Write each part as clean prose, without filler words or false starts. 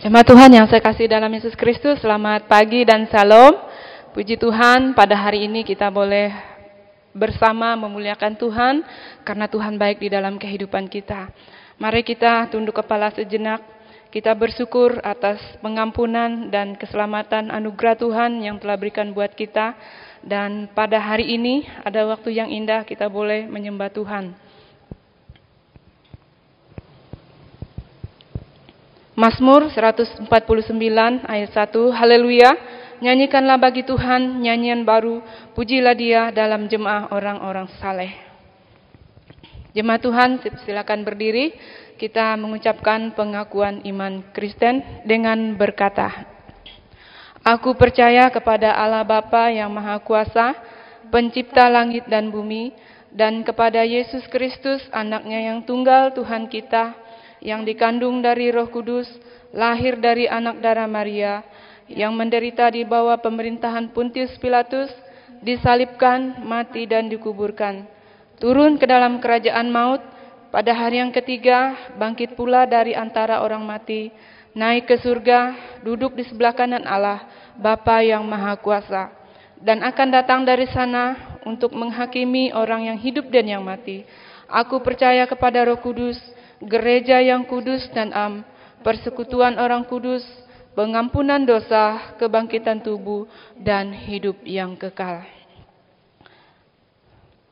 Jemaat Tuhan yang saya kasih dalam Yesus Kristus, selamat pagi dan salam. Puji Tuhan, pada hari ini kita boleh bersama memuliakan Tuhan, karena Tuhan baik di dalam kehidupan kita. Mari kita tunduk kepala sejenak, kita bersyukur atas pengampunan dan keselamatan anugerah Tuhan yang telah berikan buat kita. Dan pada hari ini ada waktu yang indah kita boleh menyembah Tuhan. Mazmur 149 ayat 1, Haleluya, nyanyikanlah bagi Tuhan nyanyian baru, pujilah Dia dalam jemaah orang-orang saleh. Jemaat Tuhan, silakan berdiri, kita mengucapkan pengakuan iman Kristen dengan berkata, Aku percaya kepada Allah Bapa yang Maha Kuasa, pencipta langit dan bumi, dan kepada Yesus Kristus, anaknya yang tunggal Tuhan kita, yang dikandung dari Roh Kudus, lahir dari anak darah Maria, yang menderita di bawah pemerintahan Pontius Pilatus, disalibkan, mati dan dikuburkan, turun ke dalam kerajaan maut, pada hari yang ketiga bangkit pula dari antara orang mati, naik ke surga, duduk di sebelah kanan Allah, Bapa yang Maha Kuasa, dan akan datang dari sana untuk menghakimi orang yang hidup dan yang mati. Aku percaya kepada Roh Kudus, gereja yang kudus dan persekutuan orang kudus, pengampunan dosa, kebangkitan tubuh, dan hidup yang kekal.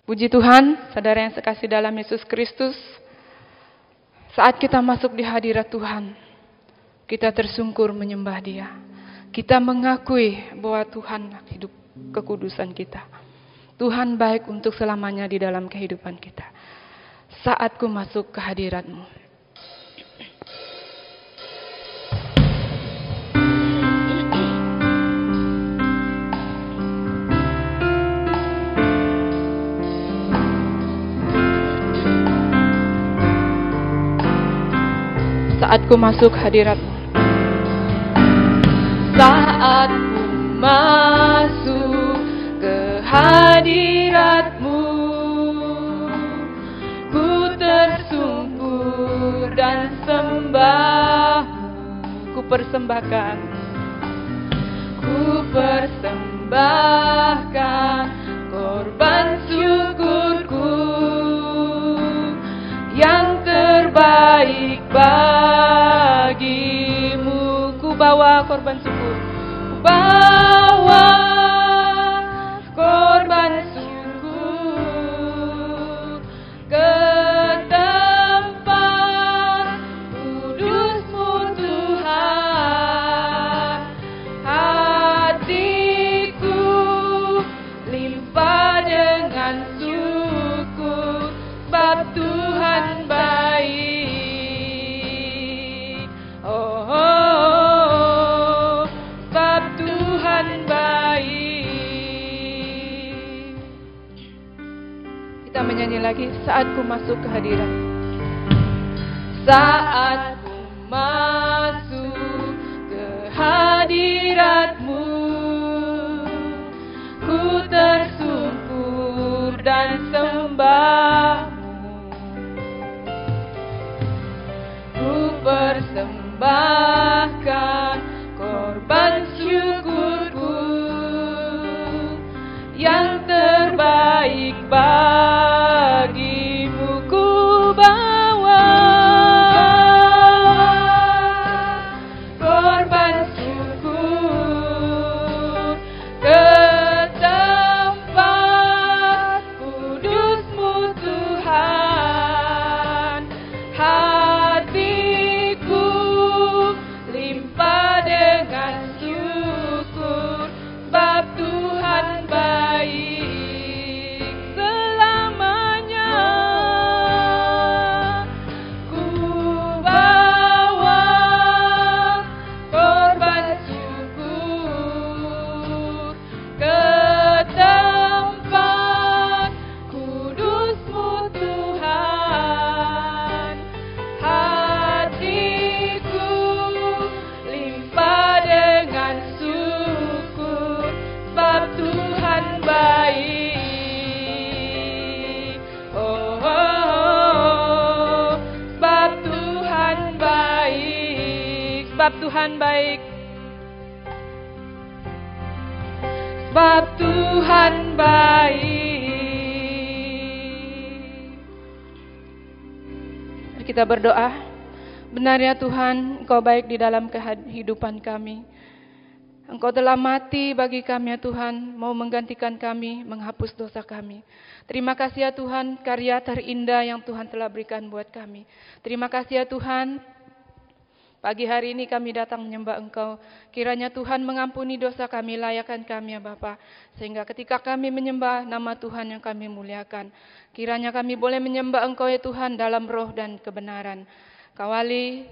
Puji Tuhan, saudara yang sekasih dalam Yesus Kristus, saat kita masuk di hadirat Tuhan, kita tersungkur menyembah Dia. Kita mengakui bahwa Tuhan hidup kekudusan kita. Tuhan baik untuk selamanya di dalam kehidupan kita. Saat ku masuk ke hadirat-Mu. Saat ku masuk hadirat-Mu. Saat ku masuk ke hadirat-Mu, tersungkur dan sembah, ku persembahkan korban syukurku yang terbaik bagimu. Ku bawa korban syukur, ku bawa korban syukur ke menyanyi lagi, saat ku masuk ke hadirat. Saat ku masuk ke hadirat-Mu, ku tersungkur dan sembah-Mu, ku persembahkan korban syukurku yang terbaik bagimu. Ku bawa korban syukur ke tempat kudus-Mu Tuhan. Hatiku limpah dengan syukur, sebab Tuhan baik selamanya. sebab Tuhan baik. Sebab Tuhan baik. Mari kita berdoa. Benar ya Tuhan, Engkau baik di dalam kehidupan kami. Engkau telah mati bagi kami ya Tuhan, mau menggantikan kami, menghapus dosa kami. Terima kasih ya Tuhan, karya terindah yang Tuhan telah berikan buat kami. Terima kasih ya Tuhan, pagi hari ini kami datang menyembah Engkau. Kiranya Tuhan mengampuni dosa kami, layakkan kami ya Bapa. Sehingga ketika kami menyembah, nama Tuhan yang kami muliakan. Kiranya kami boleh menyembah Engkau ya Tuhan dalam roh dan kebenaran. Kawali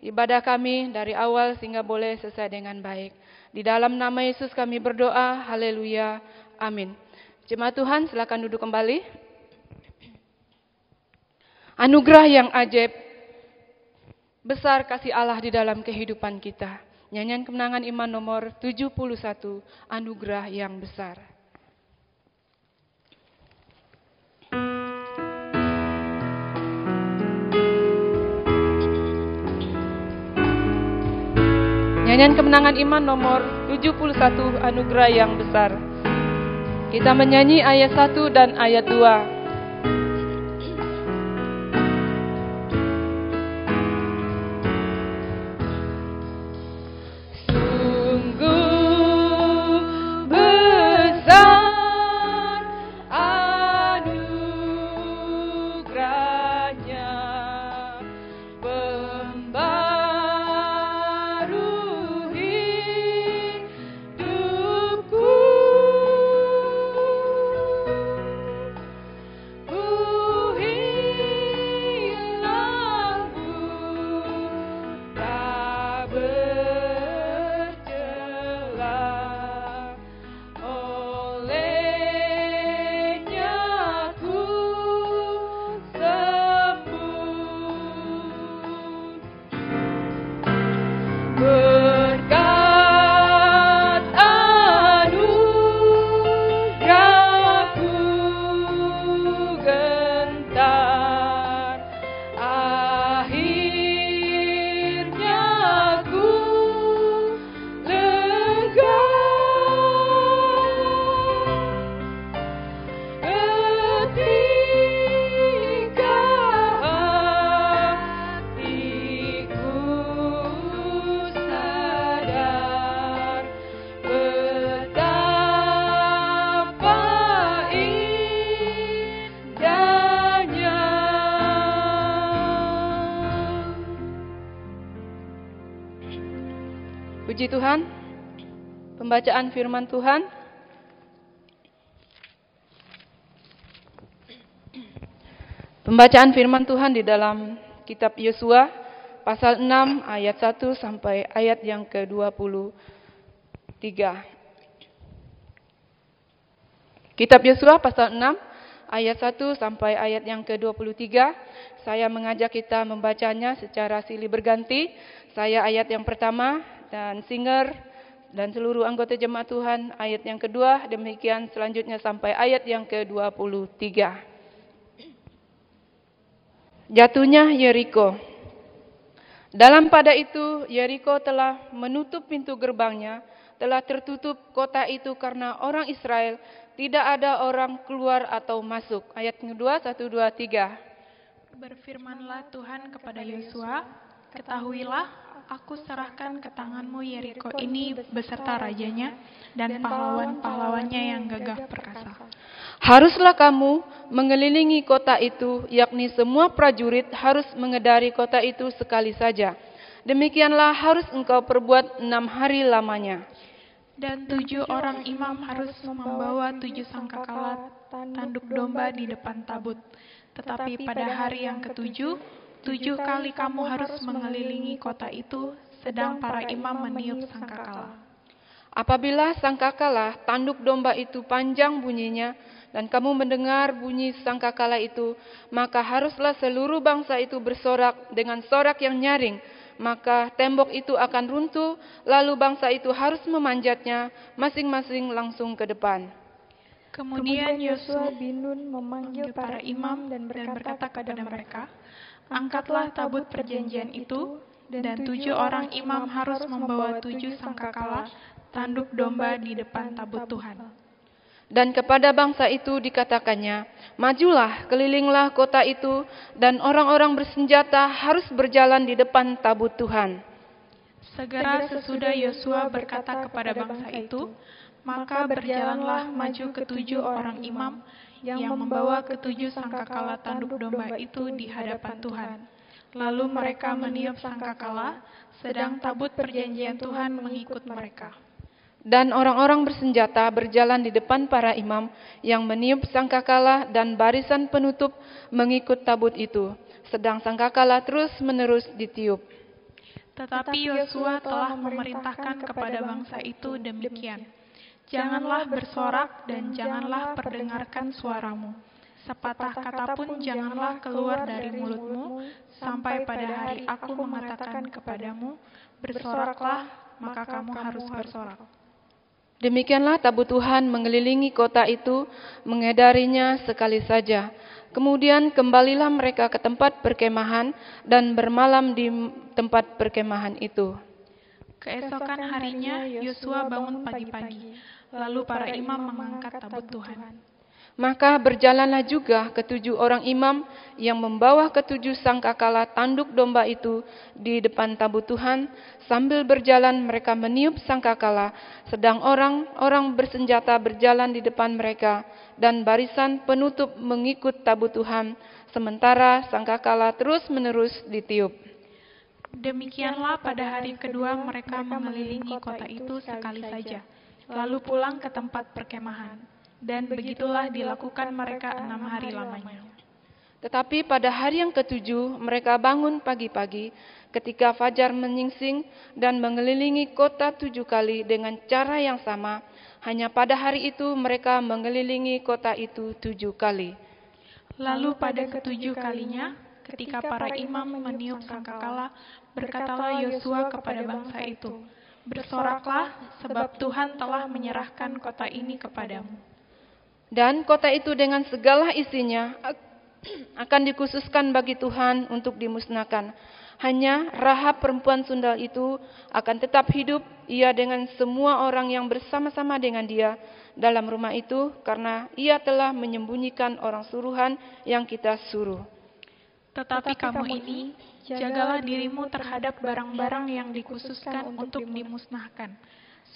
ibadah kami dari awal sehingga boleh selesai dengan baik. Di dalam nama Yesus kami berdoa, haleluya, amin. Jemaat Tuhan silakan duduk kembali. Anugerah yang ajaib, besar kasih Allah di dalam kehidupan kita. Nyanyian Kemenangan Iman nomor 71, anugerah yang besar. Nyanyian Kemenangan Iman nomor 71, anugerah yang besar. Kita menyanyi ayat 1 dan ayat 2. Puji Tuhan, pembacaan firman Tuhan. Pembacaan firman Tuhan di dalam kitab Yosua, pasal 6 ayat 1 sampai ayat yang ke-23. Kitab Yosua pasal 6 ayat 1 sampai ayat yang ke-23. Saya mengajak kita membacanya secara silih berganti. Saya ayat yang pertama, dan singer dan seluruh anggota jemaat Tuhan ayat yang kedua, demikian selanjutnya sampai ayat yang ke-23. Jatuhnya Yeriko. Dalam pada itu Yeriko telah menutup pintu gerbangnya, telah tertutup kota itu karena orang Israel, tidak ada orang keluar atau masuk. Ayat kedua, 1, 2, 3. Berfirmanlah Tuhan kepada Yosua, ketahuilah, aku serahkan ke tanganmu Yeriko ini beserta rajanya dan pahlawan-pahlawannya yang gagah perkasa. Haruslah kamu mengelilingi kota itu, yakni semua prajurit harus mengedari kota itu sekali saja. Demikianlah harus engkau perbuat 6 hari lamanya. Dan 7 orang imam harus membawa 7 sangkakala tanduk domba di depan tabut. Tetapi pada hari yang ke-7, 7 kali kamu harus mengelilingi kota itu, sedang para imam meniup sangkakala. Apabila sangkakala tanduk domba itu panjang bunyinya, dan kamu mendengar bunyi sangkakala itu, maka haruslah seluruh bangsa itu bersorak dengan sorak yang nyaring, maka tembok itu akan runtuh, lalu bangsa itu harus memanjatnya, masing-masing langsung ke depan. Kemudian Yosua bin Nun memanggil para imam dan berkata kepada mereka, angkatlah tabut perjanjian itu Dan 7 orang imam harus membawa 7 sangkakala tanduk domba di depan tabut Tuhan. Dan kepada bangsa itu dikatakannya, majulah, kelilinglah kota itu, dan orang-orang bersenjata harus berjalan di depan tabut Tuhan. Segera sesudah Yosua berkata kepada bangsa itu, maka berjalanlah maju ke-7 orang imam yang membawa ke-7 sangkakala tanduk domba itu di hadapan Tuhan. Lalu mereka meniup sangkakala, sedang tabut perjanjian Tuhan mengikut mereka. Dan orang-orang bersenjata berjalan di depan para imam yang meniup sangkakala, dan barisan penutup mengikut tabut itu, sedang sangkakala terus-menerus ditiup. Tetapi Yosua telah memerintahkan kepada bangsa itu demikian, janganlah bersorak dan janganlah perdengarkan suaramu. Sepatah kata pun janganlah keluar dari mulutmu, sampai pada hari aku mengatakan kepadamu, bersoraklah, maka kamu harus bersorak. Demikianlah tabut Tuhan mengelilingi kota itu, mengedarinya sekali saja. Kemudian kembalilah mereka ke tempat perkemahan dan bermalam di tempat perkemahan itu. Keesokan harinya Yosua bangun pagi-pagi, lalu para imam mengangkat tabut Tuhan. Maka berjalanlah juga ke-7 orang imam yang membawa ke-7 sangkakala tanduk domba itu di depan tabut Tuhan. Sambil berjalan mereka meniup sangkakala, sedang orang-orang bersenjata berjalan di depan mereka, dan barisan penutup mengikut tabut Tuhan, sementara sangkakala terus-menerus ditiup. Demikianlah pada hari kedua mereka mengelilingi kota itu sekali saja, lalu pulang ke tempat perkemahan. Dan begitulah dilakukan mereka 6 hari lamanya. Tetapi pada hari yang ke-7 mereka bangun pagi-pagi ketika fajar menyingsing dan mengelilingi kota 7 kali dengan cara yang sama. Hanya pada hari itu mereka mengelilingi kota itu 7 kali. Lalu pada ke-7 kalinya, ketika para imam meniup sangkakala, berkatalah Yosua kepada bangsa itu, bersoraklah, sebab Tuhan telah menyerahkan kota ini kepadamu. Dan kota itu dengan segala isinya akan dikhususkan bagi Tuhan untuk dimusnahkan. Hanya Rahab perempuan sundal itu akan tetap hidup, ia dengan semua orang yang bersama-sama dengan dia dalam rumah itu, karena ia telah menyembunyikan orang suruhan yang kita suruh. Tetapi kamu ini, jagalah dirimu terhadap barang-barang yang dikhususkan untuk dimusnahkan,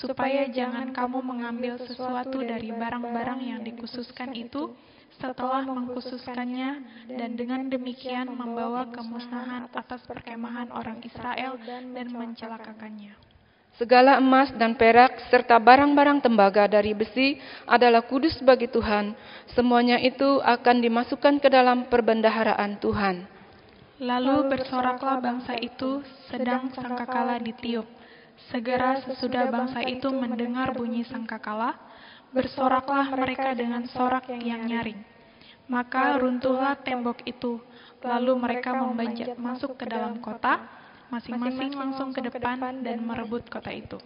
supaya jangan kamu mengambil sesuatu dari barang-barang yang dikhususkan itu setelah mengkhususkannya, dan dengan demikian membawa kemusnahan atas perkemahan orang Israel dan mencelakakannya. Segala emas dan perak serta barang-barang tembaga dari besi adalah kudus bagi Tuhan. Semuanya itu akan dimasukkan ke dalam perbendaharaan Tuhan. Lalu bersoraklah bangsa itu sedang sangkakala ditiup. Segera sesudah bangsa itu mendengar bunyi sangkakala, bersoraklah mereka dengan sorak yang nyaring. Maka runtuhlah tembok itu, lalu mereka membanjat masuk ke dalam kota, masing-masing langsung ke depan dan merebut kota itu.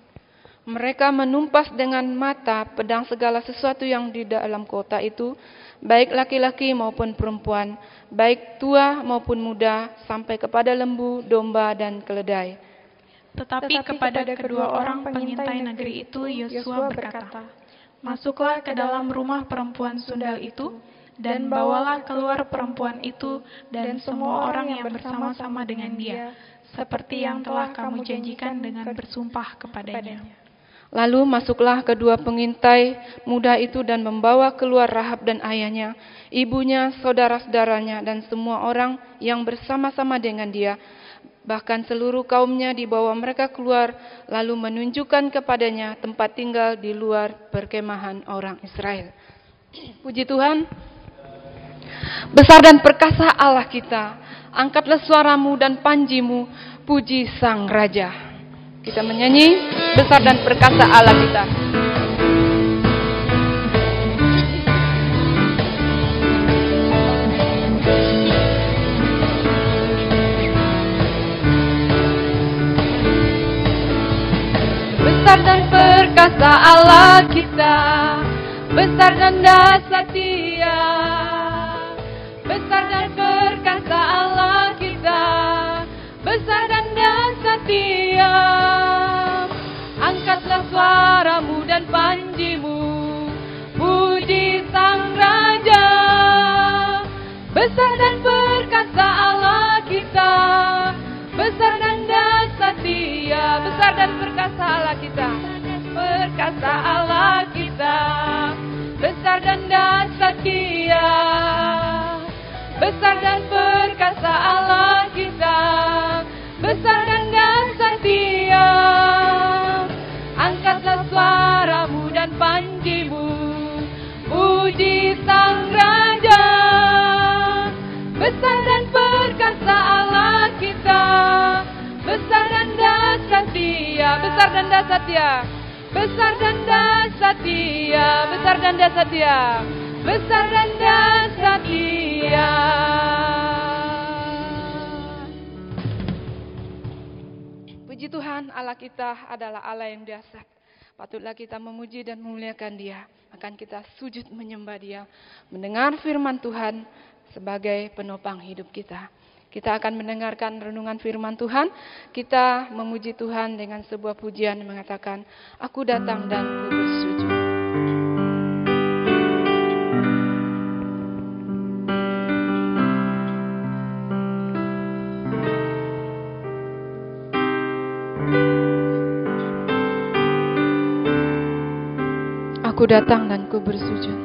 Mereka menumpas dengan mata pedang segala sesuatu yang di dalam kota itu, baik laki-laki maupun perempuan, baik tua maupun muda, sampai kepada lembu, domba, dan keledai. Tetapi kepada kedua orang pengintai negeri itu Yosua berkata, masuklah ke dalam rumah perempuan sundal itu, dan bawalah keluar perempuan itu dan semua orang yang bersama-sama dengan dia, seperti yang telah kamu janjikan dengan bersumpah kepadanya. Lalu masuklah kedua pengintai muda itu dan membawa keluar Rahab dan ayahnya, ibunya, saudara-saudaranya, dan semua orang yang bersama-sama dengan dia. Bahkan seluruh kaumnya dibawa mereka keluar, lalu menunjukkan kepadanya tempat tinggal di luar perkemahan orang Israel. Puji Tuhan. Besar dan perkasa Allah kita, angkatlah suaramu dan panjimu, puji Sang Raja. Kita menyanyi, besar dan perkasa Allah kita. Besar dan perkasa Allah kita, besar dan dahsyat Dia. Besar dan perkasa Allah kita, besar dan dahsyat Besar dan perkasa Allah kita, besar dan dahsyat Dia. Besar dan perkasa Allah kita, perkasa Allah kita, besar dan dahsyat Dia. Besar dan perkasa Allah kita, besar dan dahsyat Dia. Angkatlah suaramu dan panjimu, puji Sang Raja. Besar dan perkasa Allah kita, besar dan dahsyat Dia. Besar dan dahsyat Dia, besar dan dahsyat Dia, besar dan dahsyat Dia, besar dan dahsyat Dia. Puji Tuhan, Allah kita adalah Allah yang dahsyat. Patutlah kita memuji dan memuliakan Dia. Akan kita sujud menyembah Dia, mendengar firman Tuhan sebagai penopang hidup kita. Kita akan mendengarkan renungan firman Tuhan. Kita memuji Tuhan dengan sebuah pujian yang mengatakan, aku datang dan ku bersujud. Aku datang dan ku bersujud.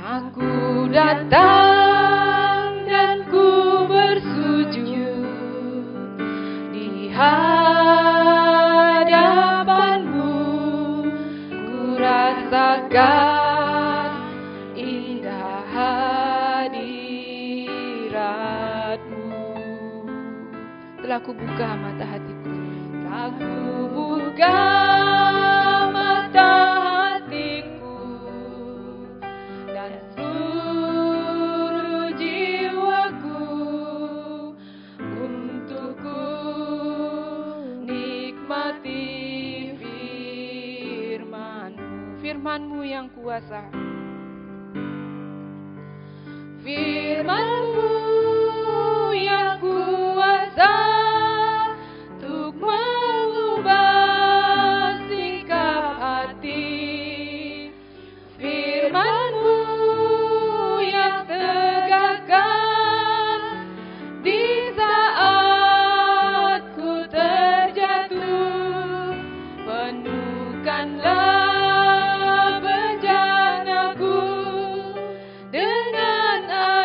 Aku datang dan ku bersujud di hadapanmu. Ku rasakan indah hadiratmu. Telah ku buka mata hatiku, telah ku buka mata hatiku, dan seluruh jiwaku untuk ku nikmati firman-Mu. Firman-Mu yang kuasa, firman-Mu yang kuasa untuk mengubah sikap hati. Firman-Mu yang tegakkan di saat ku terjatuh. Penuhkanlah bejanaku dengan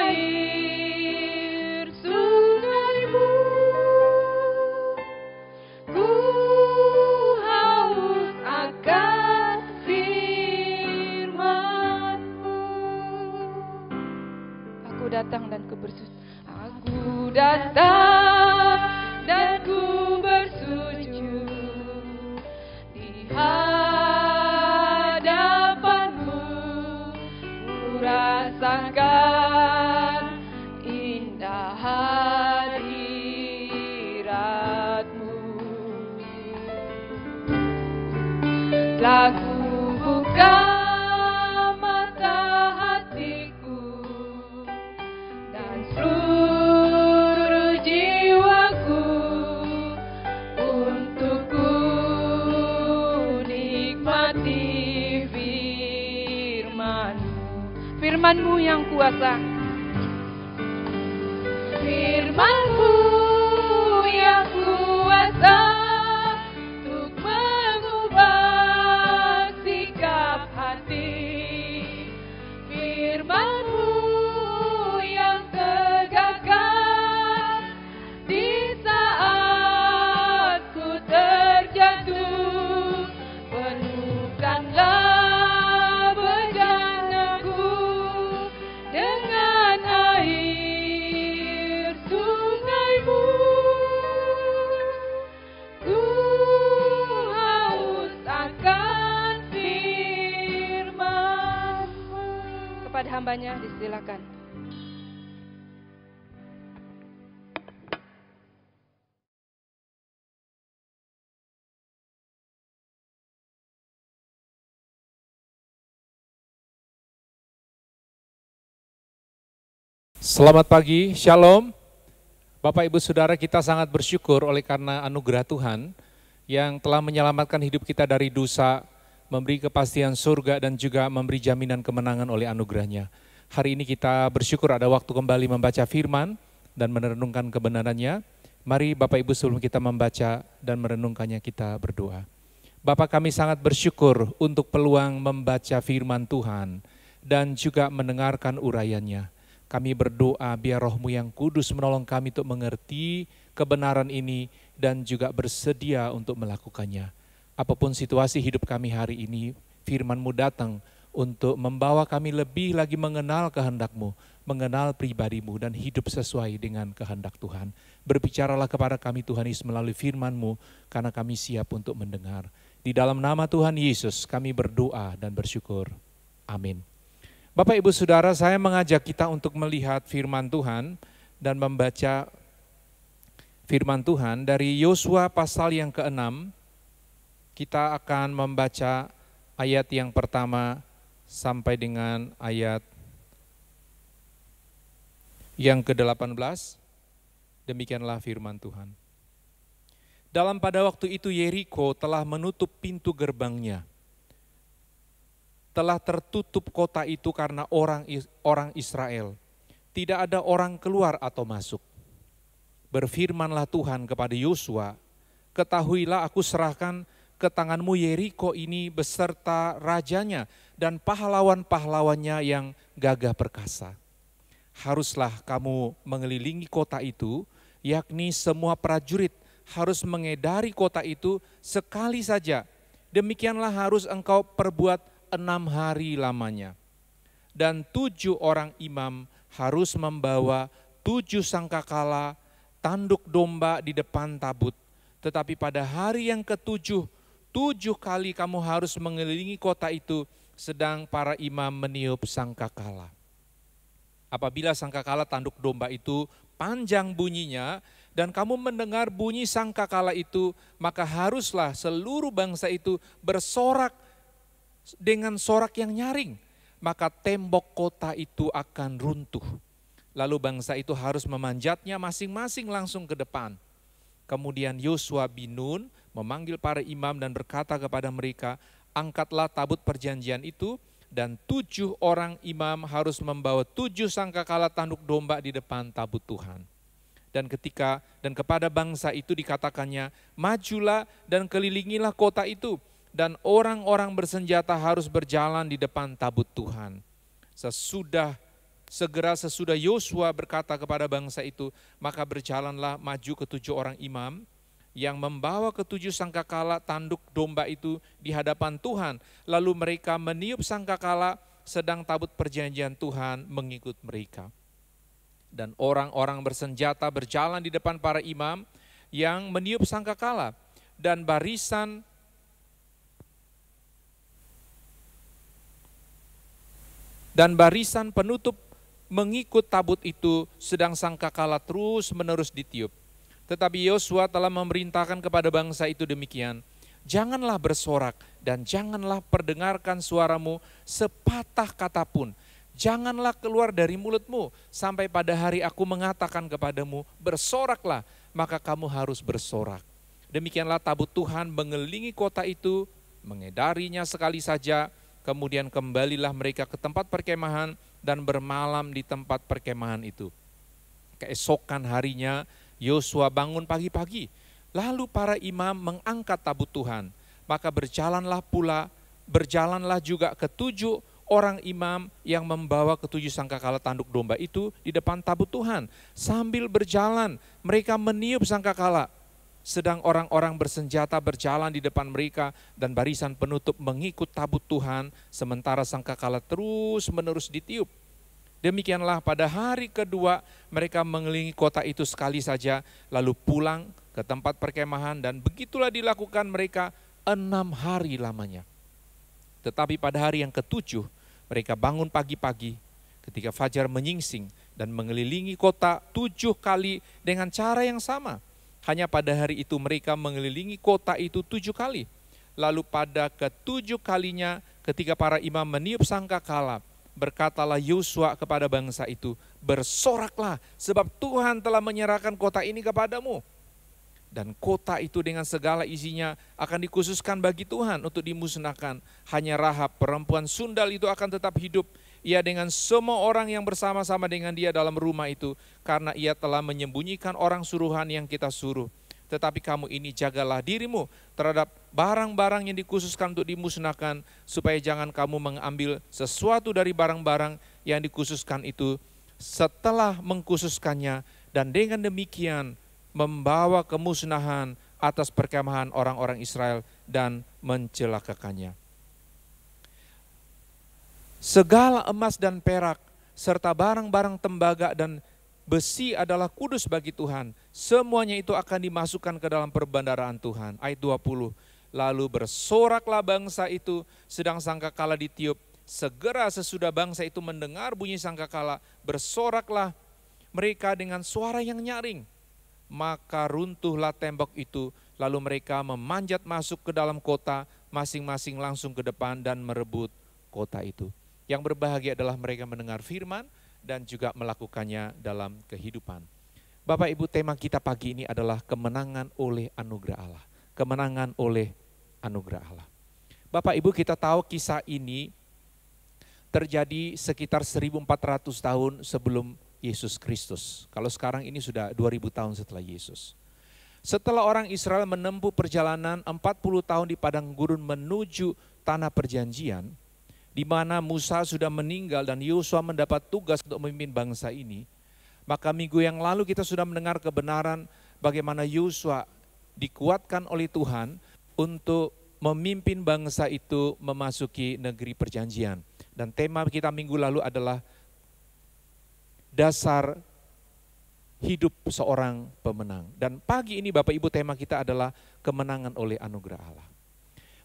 air sungai-Mu. Ku haus akan firman-Mu. Aku datang dan ku bersujud. Aku datang dan ku bersujud di hadapan-Mu. Ku rasakan indah hadirat-Mu. Telah ku buka mata hatiku, dan seluruh jiwaku untuk ku nikmati firman-Mu. Firman-Mu yang kuasa, firman-Mu yang kuasa untuk mengubah sikap hati. Firman-Mu yang tegakkan di saat ku terjatuh. Penuhkanlah bejanaku dengan air sungai-Mu. Ku haus akan firman-Mu. Kepada hambanya disilakan. Selamat pagi, Shalom. Bapak Ibu Saudara, kita sangat bersyukur oleh karena anugerah Tuhan yang telah menyelamatkan hidup kita dari dosa memberi kepastian surga dan juga memberi jaminan kemenangan oleh anugerahnya. Hari ini kita bersyukur ada waktu kembali membaca firman dan merenungkan kebenarannya. Mari Bapak Ibu sebelum kita membaca dan merenungkannya kita berdoa. Bapak, kami sangat bersyukur untuk peluang membaca firman Tuhan dan juga mendengarkan uraiannya. Kami berdoa biar Roh-Mu yang kudus menolong kami untuk mengerti kebenaran ini dan juga bersedia untuk melakukannya. Apapun situasi hidup kami hari ini, firman-Mu datang untuk membawa kami lebih lagi mengenal kehendak-Mu, mengenal pribadi-Mu dan hidup sesuai dengan kehendak Tuhan. Berbicaralah kepada kami Tuhan Yesus melalui firman-Mu karena kami siap untuk mendengar. Di dalam nama Tuhan Yesus kami berdoa dan bersyukur. Amin. Bapak Ibu Saudara, saya mengajak kita untuk melihat firman Tuhan dan membaca firman Tuhan dari Yosua pasal yang ke-6. Kita akan membaca ayat yang pertama sampai dengan ayat yang ke-18. Demikianlah firman Tuhan. Dalam pada waktu itu Yeriko telah menutup pintu gerbangnya. Telah tertutup kota itu karena orang Israel. Tidak ada orang keluar atau masuk. Berfirmanlah Tuhan kepada Yosua, ketahuilah aku serahkan ke tanganmu Yeriko ini beserta rajanya dan pahlawan-pahlawannya yang gagah perkasa. Haruslah kamu mengelilingi kota itu, yakni semua prajurit harus mengedari kota itu sekali saja. Demikianlah harus engkau perbuat 6 hari lamanya. Dan 7 orang imam harus membawa 7 sangkakala tanduk domba di depan tabut. Tetapi pada hari yang ke-7, 7 kali kamu harus mengelilingi kota itu sedang para imam meniup sangkakala. Apabila sangkakala tanduk domba itu panjang bunyinya dan kamu mendengar bunyi sangkakala itu, maka haruslah seluruh bangsa itu bersorak dengan sorak yang nyaring, maka tembok kota itu akan runtuh. Lalu bangsa itu harus memanjatnya masing-masing langsung ke depan. Kemudian Yosua bin Nun memanggil para imam dan berkata kepada mereka, angkatlah tabut perjanjian itu, dan 7 orang imam harus membawa 7 sangkakala tanduk domba di depan tabut Tuhan. Dan kepada bangsa itu dikatakannya, majulah dan kelilingilah kota itu, dan orang-orang bersenjata harus berjalan di depan tabut Tuhan. Segera sesudah Yosua berkata kepada bangsa itu, maka berjalanlah maju ke-7 orang imam yang membawa ke-7 sangkakala tanduk domba itu di hadapan Tuhan. Lalu mereka meniup sangkakala, sedang tabut perjanjian Tuhan mengikut mereka. Dan orang-orang bersenjata berjalan di depan para imam yang meniup sangkakala, dan barisan penutup mengikut tabut itu, sedang sangkakala terus menerus ditiup. Tetapi Yosua telah memerintahkan kepada bangsa itu demikian, janganlah bersorak dan janganlah perdengarkan suaramu sepatah kata pun. Janganlah keluar dari mulutmu sampai pada hari aku mengatakan kepadamu, bersoraklah, maka kamu harus bersorak. Demikianlah tabut Tuhan mengelilingi kota itu, mengedarinya sekali saja, kemudian kembalilah mereka ke tempat perkemahan dan bermalam di tempat perkemahan itu. Keesokan harinya Yosua bangun pagi-pagi, lalu para imam mengangkat tabut Tuhan. Maka berjalanlah juga ke-7 orang imam yang membawa ke-7 sangkakala tanduk domba itu di depan tabut Tuhan. Sambil berjalan mereka meniup sangkakala, sedang orang-orang bersenjata berjalan di depan mereka dan barisan penutup mengikut tabut Tuhan, sementara sangkakala terus menerus ditiup. Demikianlah pada hari kedua mereka mengelilingi kota itu sekali saja, lalu pulang ke tempat perkemahan, dan begitulah dilakukan mereka 6 hari lamanya. Tetapi pada hari yang ke-7 mereka bangun pagi-pagi ketika fajar menyingsing dan mengelilingi kota 7 kali dengan cara yang sama. Hanya pada hari itu mereka mengelilingi kota itu 7 kali. Lalu pada ke-7 kalinya ketika para imam meniup sangkakala, berkatalah Yosua kepada bangsa itu, bersoraklah sebab Tuhan telah menyerahkan kota ini kepadamu. Dan kota itu dengan segala isinya akan dikhususkan bagi Tuhan untuk dimusnahkan. Hanya Rahab, perempuan sundal itu akan tetap hidup. Ia dengan semua orang yang bersama-sama dengan dia dalam rumah itu. Karena ia telah menyembunyikan orang suruhan yang kita suruh. Tetapi kamu ini jagalah dirimu terhadap barang-barang yang dikhususkan untuk dimusnahkan. Supaya jangan kamu mengambil sesuatu dari barang-barang yang dikhususkan itu setelah mengkhususkannya. Dan dengan demikian membawa kemusnahan atas perkemahan orang-orang Israel dan mencelakakannya. Segala emas dan perak serta barang-barang tembaga dan besi adalah kudus bagi Tuhan. Semuanya itu akan dimasukkan ke dalam perbendaharaan Tuhan. Ayat 20. Lalu bersoraklah bangsa itu sedang sangkakala ditiup. Segera sesudah bangsa itu mendengar bunyi sangkakala, bersoraklah mereka dengan suara yang nyaring. Maka runtuhlah tembok itu, lalu mereka memanjat masuk ke dalam kota, masing-masing langsung ke depan dan merebut kota itu. Yang berbahagia adalah mereka mendengar firman dan juga melakukannya dalam kehidupan. Bapak Ibu, tema kita pagi ini adalah kemenangan oleh anugerah Allah. Kemenangan oleh anugerah Allah. Bapak Ibu, kita tahu kisah ini terjadi sekitar 1400 tahun sebelum Yesus Kristus. Kalau sekarang ini sudah 2000 tahun setelah Yesus. Setelah orang Israel menempuh perjalanan 40 tahun di padang gurun menuju tanah perjanjian, di mana Musa sudah meninggal dan Yosua mendapat tugas untuk memimpin bangsa ini, maka minggu yang lalu kita sudah mendengar kebenaran bagaimana Yosua dikuatkan oleh Tuhan untuk memimpin bangsa itu memasuki negeri perjanjian. Dan tema kita minggu lalu adalah dasar hidup seorang pemenang. Dan pagi ini Bapak Ibu tema kita adalah kemenangan oleh anugerah Allah.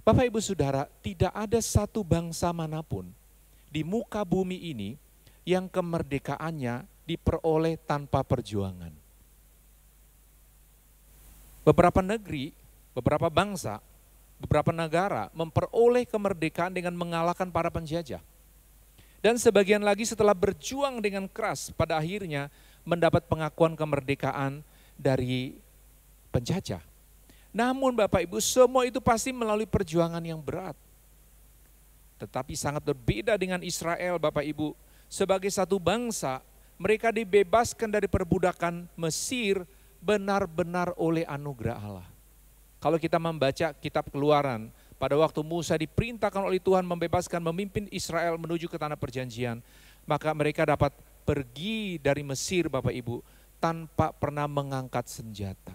Bapak Ibu Saudara, tidak ada satu bangsa manapun di muka bumi ini yang kemerdekaannya diperoleh tanpa perjuangan. Beberapa negeri, beberapa bangsa, beberapa negara memperoleh kemerdekaan dengan mengalahkan para penjajah. Dan sebagian lagi setelah berjuang dengan keras pada akhirnya mendapat pengakuan kemerdekaan dari penjajah. Namun Bapak Ibu, semua itu pasti melalui perjuangan yang berat. Tetapi sangat berbeda dengan Israel Bapak Ibu. Sebagai satu bangsa, mereka dibebaskan dari perbudakan Mesir benar-benar oleh anugerah Allah. Kalau kita membaca kitab Keluaran, pada waktu Musa diperintahkan oleh Tuhan membebaskan, memimpin Israel menuju ke tanah perjanjian, maka mereka dapat pergi dari Mesir Bapak Ibu tanpa pernah mengangkat senjata.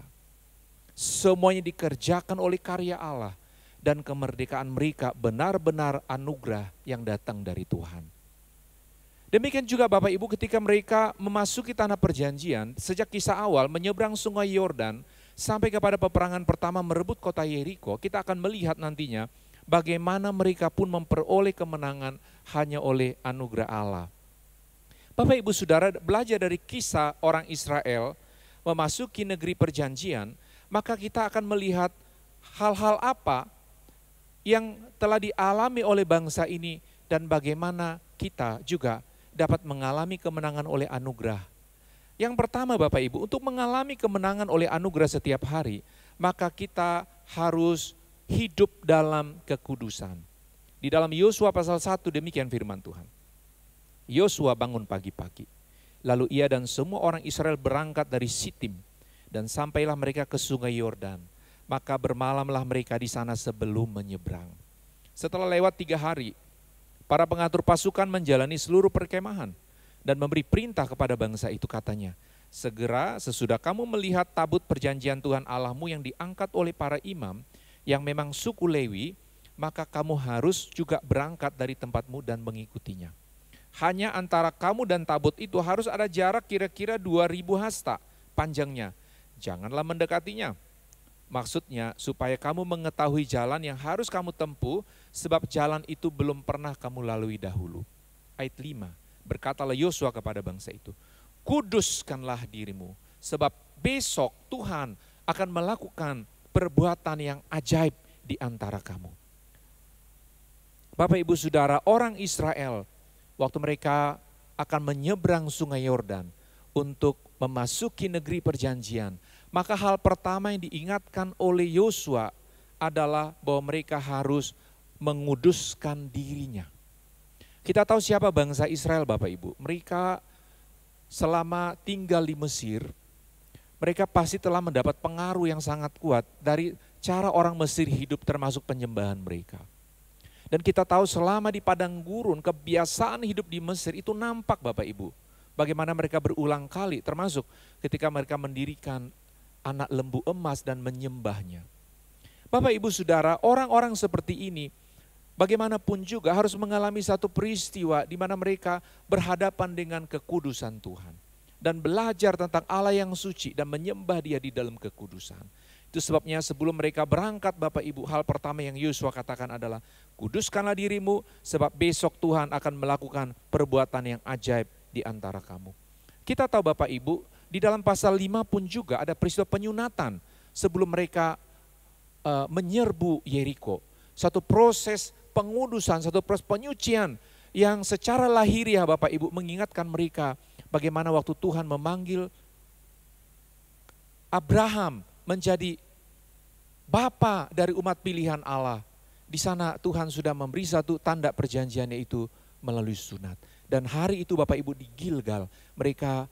Semuanya dikerjakan oleh karya Allah dan kemerdekaan mereka benar-benar anugerah yang datang dari Tuhan. Demikian juga Bapak Ibu ketika mereka memasuki tanah perjanjian, sejak kisah awal menyeberang sungai Yordan, sampai kepada peperangan pertama merebut kota Yeriko, kita akan melihat nantinya bagaimana mereka pun memperoleh kemenangan hanya oleh anugerah Allah. Bapak Ibu Saudara, belajar dari kisah orang Israel memasuki negeri perjanjian, maka kita akan melihat hal-hal apa yang telah dialami oleh bangsa ini dan bagaimana kita juga dapat mengalami kemenangan oleh anugerah. Yang pertama Bapak Ibu, untuk mengalami kemenangan oleh anugerah setiap hari, maka kita harus hidup dalam kekudusan. Di dalam Yosua pasal 1 demikian firman Tuhan. Yosua bangun pagi-pagi, lalu ia dan semua orang Israel berangkat dari Sitim, dan sampailah mereka ke sungai Yordan. Maka bermalamlah mereka di sana sebelum menyeberang. Setelah lewat 3 hari, para pengatur pasukan menjalani seluruh perkemahan dan memberi perintah kepada bangsa itu, katanya, segera sesudah kamu melihat tabut perjanjian Tuhan Allahmu yang diangkat oleh para imam yang memang suku Lewi, maka kamu harus juga berangkat dari tempatmu dan mengikutinya. Hanya antara kamu dan tabut itu harus ada jarak kira-kira 2000 hasta panjangnya. Janganlah mendekatinya. Maksudnya supaya kamu mengetahui jalan yang harus kamu tempuh, sebab jalan itu belum pernah kamu lalui dahulu. Ayat 5. Berkatalah Yosua kepada bangsa itu, kuduskanlah dirimu, sebab besok Tuhan akan melakukan perbuatan yang ajaib di antara kamu. Bapak Ibu Saudara, orang Israel waktu mereka akan menyeberang sungai Yordan untuk memasuki negeri perjanjian, Maka hal pertama yang diingatkan oleh Yosua adalah bahwa mereka harus menguduskan dirinya. Kita tahu siapa bangsa Israel Bapak Ibu. Mereka selama tinggal di Mesir, mereka pasti telah mendapat pengaruh yang sangat kuat dari cara orang Mesir hidup termasuk penyembahan mereka. Dan kita tahu selama di padang gurun kebiasaan hidup di Mesir itu nampak Bapak Ibu. Bagaimana mereka berulang kali termasuk ketika mereka mendirikan anak lembu emas dan menyembahnya. Bapak Ibu Saudara, orang-orang seperti ini bagaimanapun juga harus mengalami satu peristiwa di mana mereka berhadapan dengan kekudusan Tuhan. Dan belajar tentang Allah yang suci dan menyembah Dia di dalam kekudusan. Itu sebabnya sebelum mereka berangkat Bapak Ibu, hal pertama yang Yosua katakan adalah, kuduskanlah dirimu sebab besok Tuhan akan melakukan perbuatan yang ajaib di antara kamu. Kita tahu Bapak Ibu, di dalam pasal 5 pun juga ada peristiwa penyunatan sebelum mereka menyerbu Yeriko. Satu proses pengudusan, satu proses penyucian yang secara lahiriah Bapak Ibu mengingatkan mereka bagaimana waktu Tuhan memanggil Abraham menjadi bapa dari umat pilihan Allah. Di sana Tuhan sudah memberi satu tanda perjanjiannya itu melalui sunat. Dan hari itu Bapak Ibu di Gilgal mereka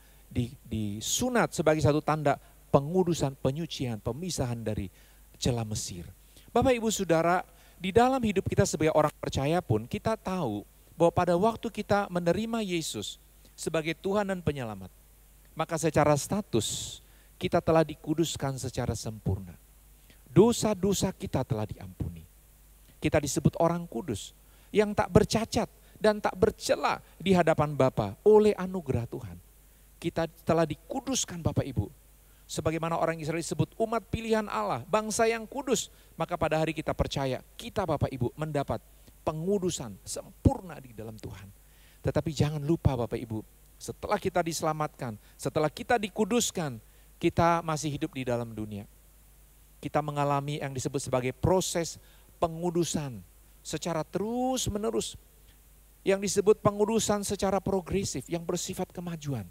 disunat sebagai satu tanda pengudusan, penyucian, pemisahan dari celah Mesir. Bapak Ibu Saudara, di dalam hidup kita sebagai orang percaya pun kita tahu bahwa pada waktu kita menerima Yesus sebagai Tuhan dan penyelamat, maka secara status kita telah dikuduskan secara sempurna. Dosa-dosa kita telah diampuni. Kita disebut orang kudus yang tak bercacat dan tak bercela di hadapan Bapa oleh anugerah Tuhan. Kita telah dikuduskan Bapak Ibu. Sebagaimana orang Israel disebut umat pilihan Allah, bangsa yang kudus. Maka pada hari kita percaya, kita Bapak Ibu mendapat pengudusan sempurna di dalam Tuhan. Tetapi jangan lupa Bapak Ibu, setelah kita diselamatkan, setelah kita dikuduskan, kita masih hidup di dalam dunia. Kita mengalami yang disebut sebagai proses pengudusan secara terus menerus. Yang disebut pengudusan secara progresif, yang bersifat kemajuan.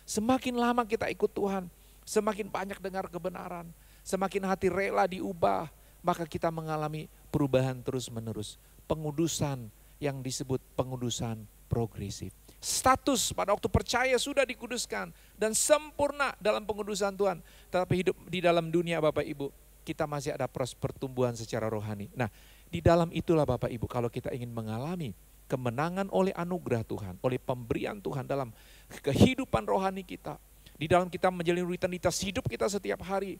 Semakin lama kita ikut Tuhan, semakin banyak dengar kebenaran, semakin hati rela diubah, maka kita mengalami perubahan terus menerus. Pengudusan yang disebut pengudusan progresif. Status pada waktu percaya sudah dikuduskan dan sempurna dalam pengudusan Tuhan. Tetapi hidup di dalam dunia Bapak Ibu, kita masih ada proses pertumbuhan secara rohani. Nah, di dalam itulah Bapak Ibu, kalau kita ingin mengalami kemenangan oleh anugerah Tuhan, oleh pemberian Tuhan dalam kehidupan rohani kita, di dalam kita menjalani rutinitas hidup kita setiap hari,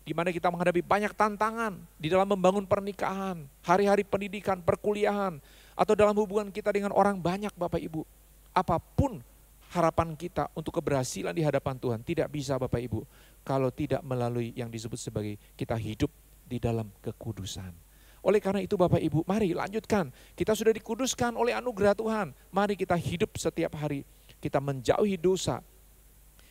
di mana kita menghadapi banyak tantangan di dalam membangun pernikahan, hari-hari pendidikan, perkuliahan, atau dalam hubungan kita dengan orang banyak Bapak Ibu. Apapun harapan kita untuk keberhasilan di hadapan Tuhan tidak bisa Bapak Ibu kalau tidak melalui yang disebut sebagai kita hidup di dalam kekudusan. Oleh karena itu Bapak Ibu, mari lanjutkan. Kita sudah dikuduskan oleh anugerah Tuhan. Mari kita hidup setiap hari. Kita menjauhi dosa.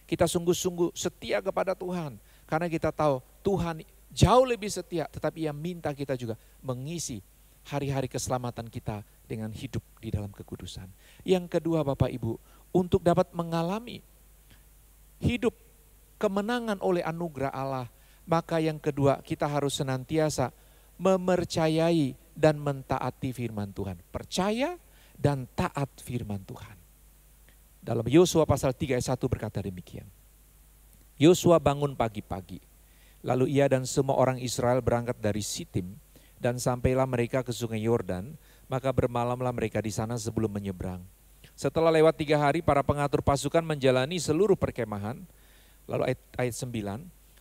Kita sungguh-sungguh setia kepada Tuhan. Karena kita tahu Tuhan jauh lebih setia, tetapi Ia minta kita juga mengisi hari-hari keselamatan kita dengan hidup di dalam kekudusan. Yang kedua Bapak Ibu, untuk dapat mengalami hidup kemenangan oleh anugerah Allah, maka yang kedua kita harus senantiasa memercayai dan mentaati firman Tuhan. Percaya dan taat firman Tuhan. Dalam Yosua pasal 3 ayat 1 berkata demikian. Yosua bangun pagi-pagi, lalu ia dan semua orang Israel berangkat dari Sitim, dan sampailah mereka ke sungai Yordan, maka bermalamlah mereka di sana sebelum menyeberang. Setelah lewat 3 hari, para pengatur pasukan menjalani seluruh perkemahan. Lalu ayat 9,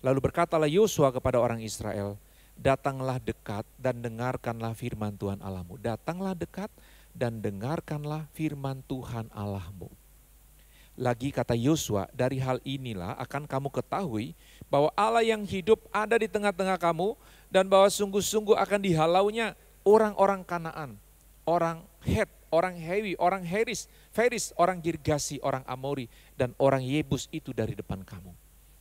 lalu berkatalah Yosua kepada orang Israel, datanglah dekat dan dengarkanlah firman Tuhan Allahmu. Datanglah dekat dan dengarkanlah firman Tuhan Allahmu. Lagi kata Yosua, dari hal inilah akan kamu ketahui bahwa Allah yang hidup ada di tengah-tengah kamu, dan bahwa sungguh-sungguh akan dihalaunya orang-orang Kanaan, orang Het, orang Hewi, orang Feris, orang Girgasi, orang Amori, dan orang Yebus itu dari depan kamu.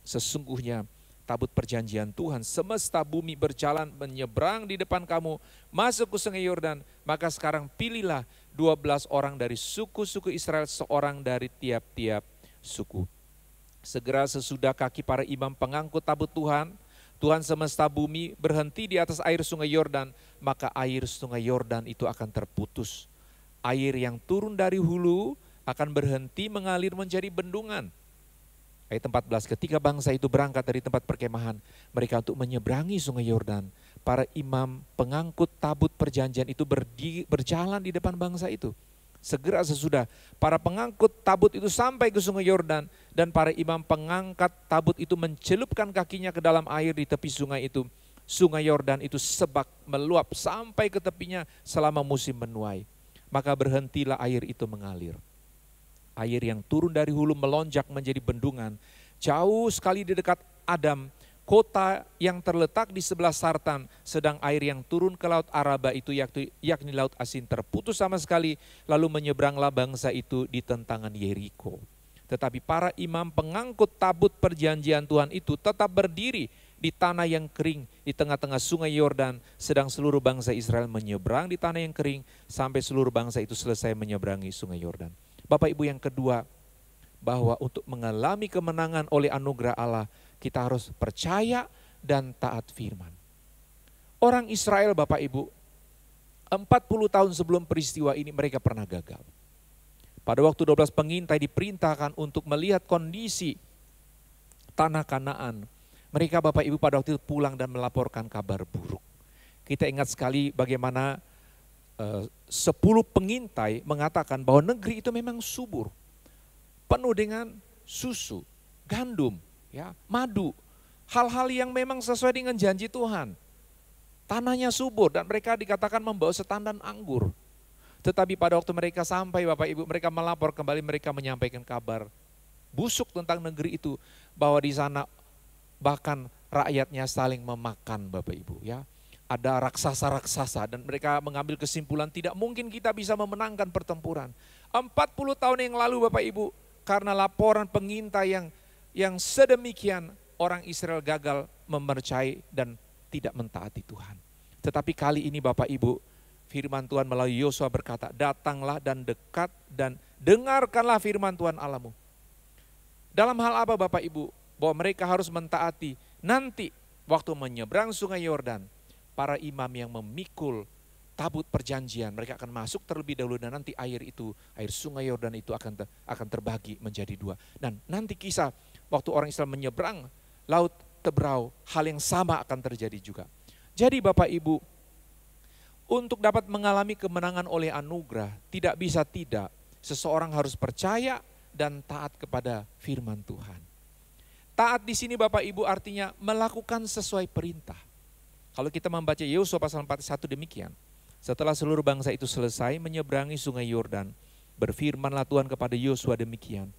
Sesungguhnya tabut perjanjian Tuhan semesta bumi berjalan menyeberang di depan kamu masuk ke sungai Yordan. Maka sekarang pilihlah 12 orang dari suku-suku Israel, seorang dari tiap-tiap suku. Segera sesudah kaki para imam pengangkut tabut Tuhan, Tuhan semesta bumi berhenti di atas air sungai Yordan, maka air sungai Yordan itu akan terputus. Air yang turun dari hulu akan berhenti mengalir menjadi bendungan. Ayat 14, ketika bangsa itu berangkat dari tempat perkemahan mereka untuk menyeberangi sungai Yordan, para imam pengangkut tabut perjanjian itu berjalan di depan bangsa itu. Segera sesudah para pengangkut tabut itu sampai ke sungai Yordan, dan para imam pengangkat tabut itu mencelupkan kakinya ke dalam air di tepi sungai itu. Sungai Yordan itu sebak meluap sampai ke tepinya selama musim menuai. Maka berhentilah air itu mengalir. Air yang turun dari hulu melonjak menjadi bendungan. Jauh sekali di dekat Adam, kota yang terletak di sebelah Sartan, sedang air yang turun ke laut Araba itu yakni laut asin terputus sama sekali, lalu menyeberanglah bangsa itu di tentangan Yeriko. Tetapi para imam pengangkut tabut perjanjian Tuhan itu tetap berdiri di tanah yang kering di tengah-tengah sungai Yordan, sedang seluruh bangsa Israel menyeberang di tanah yang kering sampai seluruh bangsa itu selesai menyeberangi sungai Yordan. Bapak Ibu, yang kedua, bahwa untuk mengalami kemenangan oleh anugerah Allah, kita harus percaya dan taat firman. Orang Israel, Bapak Ibu, 40 tahun sebelum peristiwa ini mereka pernah gagal. Pada waktu 12 pengintai diperintahkan untuk melihat kondisi tanah Kanaan, mereka Bapak Ibu pada waktu itu pulang dan melaporkan kabar buruk. Kita ingat sekali bagaimana 10 pengintai mengatakan bahwa negeri itu memang subur, penuh dengan susu, gandum, ya, madu, hal-hal yang memang sesuai dengan janji Tuhan. Tanahnya subur dan mereka dikatakan membawa setandan anggur. Tetapi pada waktu mereka sampai, Bapak Ibu, mereka melapor kembali, mereka menyampaikan kabar busuk tentang negeri itu, bahwa di sana bahkan rakyatnya saling memakan, Bapak Ibu, ya. Ada raksasa-raksasa dan mereka mengambil kesimpulan tidak mungkin kita bisa memenangkan pertempuran. 40 tahun yang lalu, Bapak Ibu, karena laporan pengintai yang sedemikian, orang Israel gagal mempercayai dan tidak mentaati Tuhan. Tetapi kali ini Bapak Ibu, firman Tuhan melalui Yosua berkata, datanglah dan dekat dan dengarkanlah firman Tuhan Allahmu. Dalam hal apa Bapak Ibu? Bahwa mereka harus mentaati. Nanti waktu menyeberang sungai Yordan, para imam yang memikul tabut perjanjian, mereka akan masuk terlebih dahulu dan nanti air sungai Yordan itu akan terbagi menjadi dua. Dan nanti kisah waktu orang Israel menyeberang laut Tebrau, hal yang sama akan terjadi juga. Jadi Bapak Ibu, untuk dapat mengalami kemenangan oleh anugerah, tidak bisa tidak, seseorang harus percaya dan taat kepada firman Tuhan. Taat di sini Bapak Ibu artinya melakukan sesuai perintah. Kalau kita membaca Yosua pasal 41 demikian, setelah seluruh bangsa itu selesai menyeberangi sungai Yordan, berfirmanlah Tuhan kepada Yosua demikian,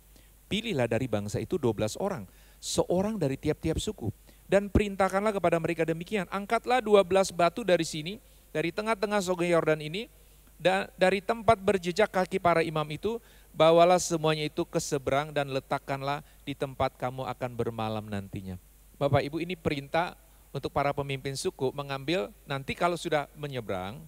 pilihlah dari bangsa itu 12 orang, seorang dari tiap-tiap suku, dan perintahkanlah kepada mereka demikian, angkatlah 12 batu dari sini, dari tengah-tengah sungai Yordan ini, dan dari tempat berjejak kaki para imam itu, bawalah semuanya itu ke seberang dan letakkanlah di tempat kamu akan bermalam nantinya. Bapak Ibu, ini perintah untuk para pemimpin suku mengambil, nanti kalau sudah menyeberang,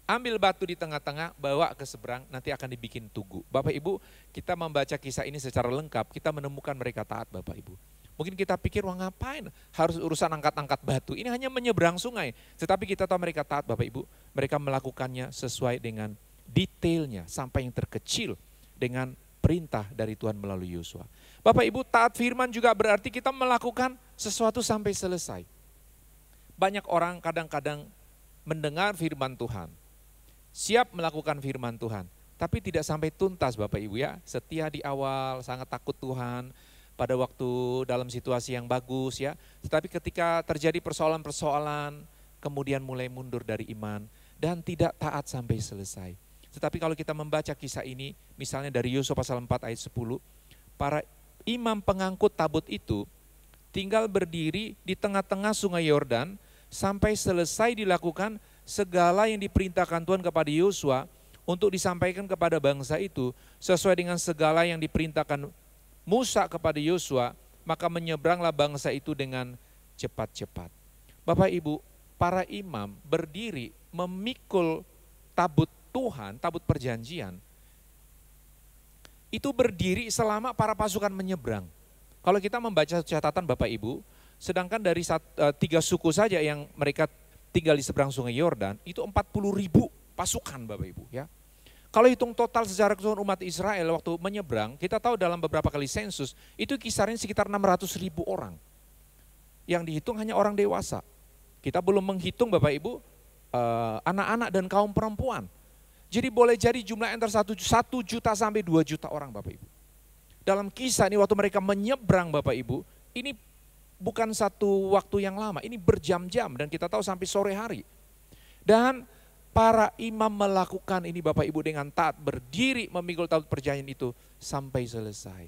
ambil batu di tengah-tengah, bawa ke seberang, nanti akan dibikin tugu. Bapak Ibu, kita membaca kisah ini secara lengkap, kita menemukan mereka taat Bapak Ibu. Mungkin kita pikir, wah ngapain harus urusan angkat-angkat batu, ini hanya menyeberang sungai. Tetapi kita tahu mereka taat Bapak Ibu, mereka melakukannya sesuai dengan detailnya, sampai yang terkecil dengan perintah dari Tuhan melalui Yosua. Bapak Ibu, taat firman juga berarti kita melakukan sesuatu sampai selesai. Banyak orang kadang-kadang mendengar firman Tuhan, siap melakukan firman Tuhan, tapi tidak sampai tuntas Bapak Ibu ya. Setia di awal, sangat takut Tuhan pada waktu dalam situasi yang bagus ya. Tetapi ketika terjadi persoalan-persoalan, kemudian mulai mundur dari iman dan tidak taat sampai selesai. Tetapi kalau kita membaca kisah ini, misalnya dari Yosua pasal 4 ayat 10, para imam pengangkut tabut itu tinggal berdiri di tengah-tengah sungai Yordan, sampai selesai dilakukan segala yang diperintahkan Tuhan kepada Yosua untuk disampaikan kepada bangsa itu sesuai dengan segala yang diperintahkan Musa kepada Yosua, maka menyeberanglah bangsa itu dengan cepat-cepat. Bapak Ibu, para imam berdiri memikul tabut Tuhan, tabut perjanjian, itu berdiri selama para pasukan menyeberang. Kalau kita membaca catatan Bapak Ibu, sedangkan dari 3 suku saja yang mereka tinggal di seberang sungai Yordan, itu 40.000 pasukan Bapak Ibu ya. Kalau hitung total secara keseluruhan umat Israel waktu menyeberang, kita tahu dalam beberapa kali sensus, itu kisaran sekitar 600.000 orang. Yang dihitung hanya orang dewasa. Kita belum menghitung Bapak Ibu, anak-anak dan kaum perempuan. Jadi boleh jadi jumlah antara 1 juta sampai 2 juta orang Bapak Ibu. Dalam kisah ini waktu mereka menyeberang Bapak Ibu, ini bukan satu waktu yang lama, ini berjam-jam dan kita tahu sampai sore hari. Dan para imam melakukan ini Bapak Ibu dengan taat, berdiri memikul tabut perjanjian itu sampai selesai.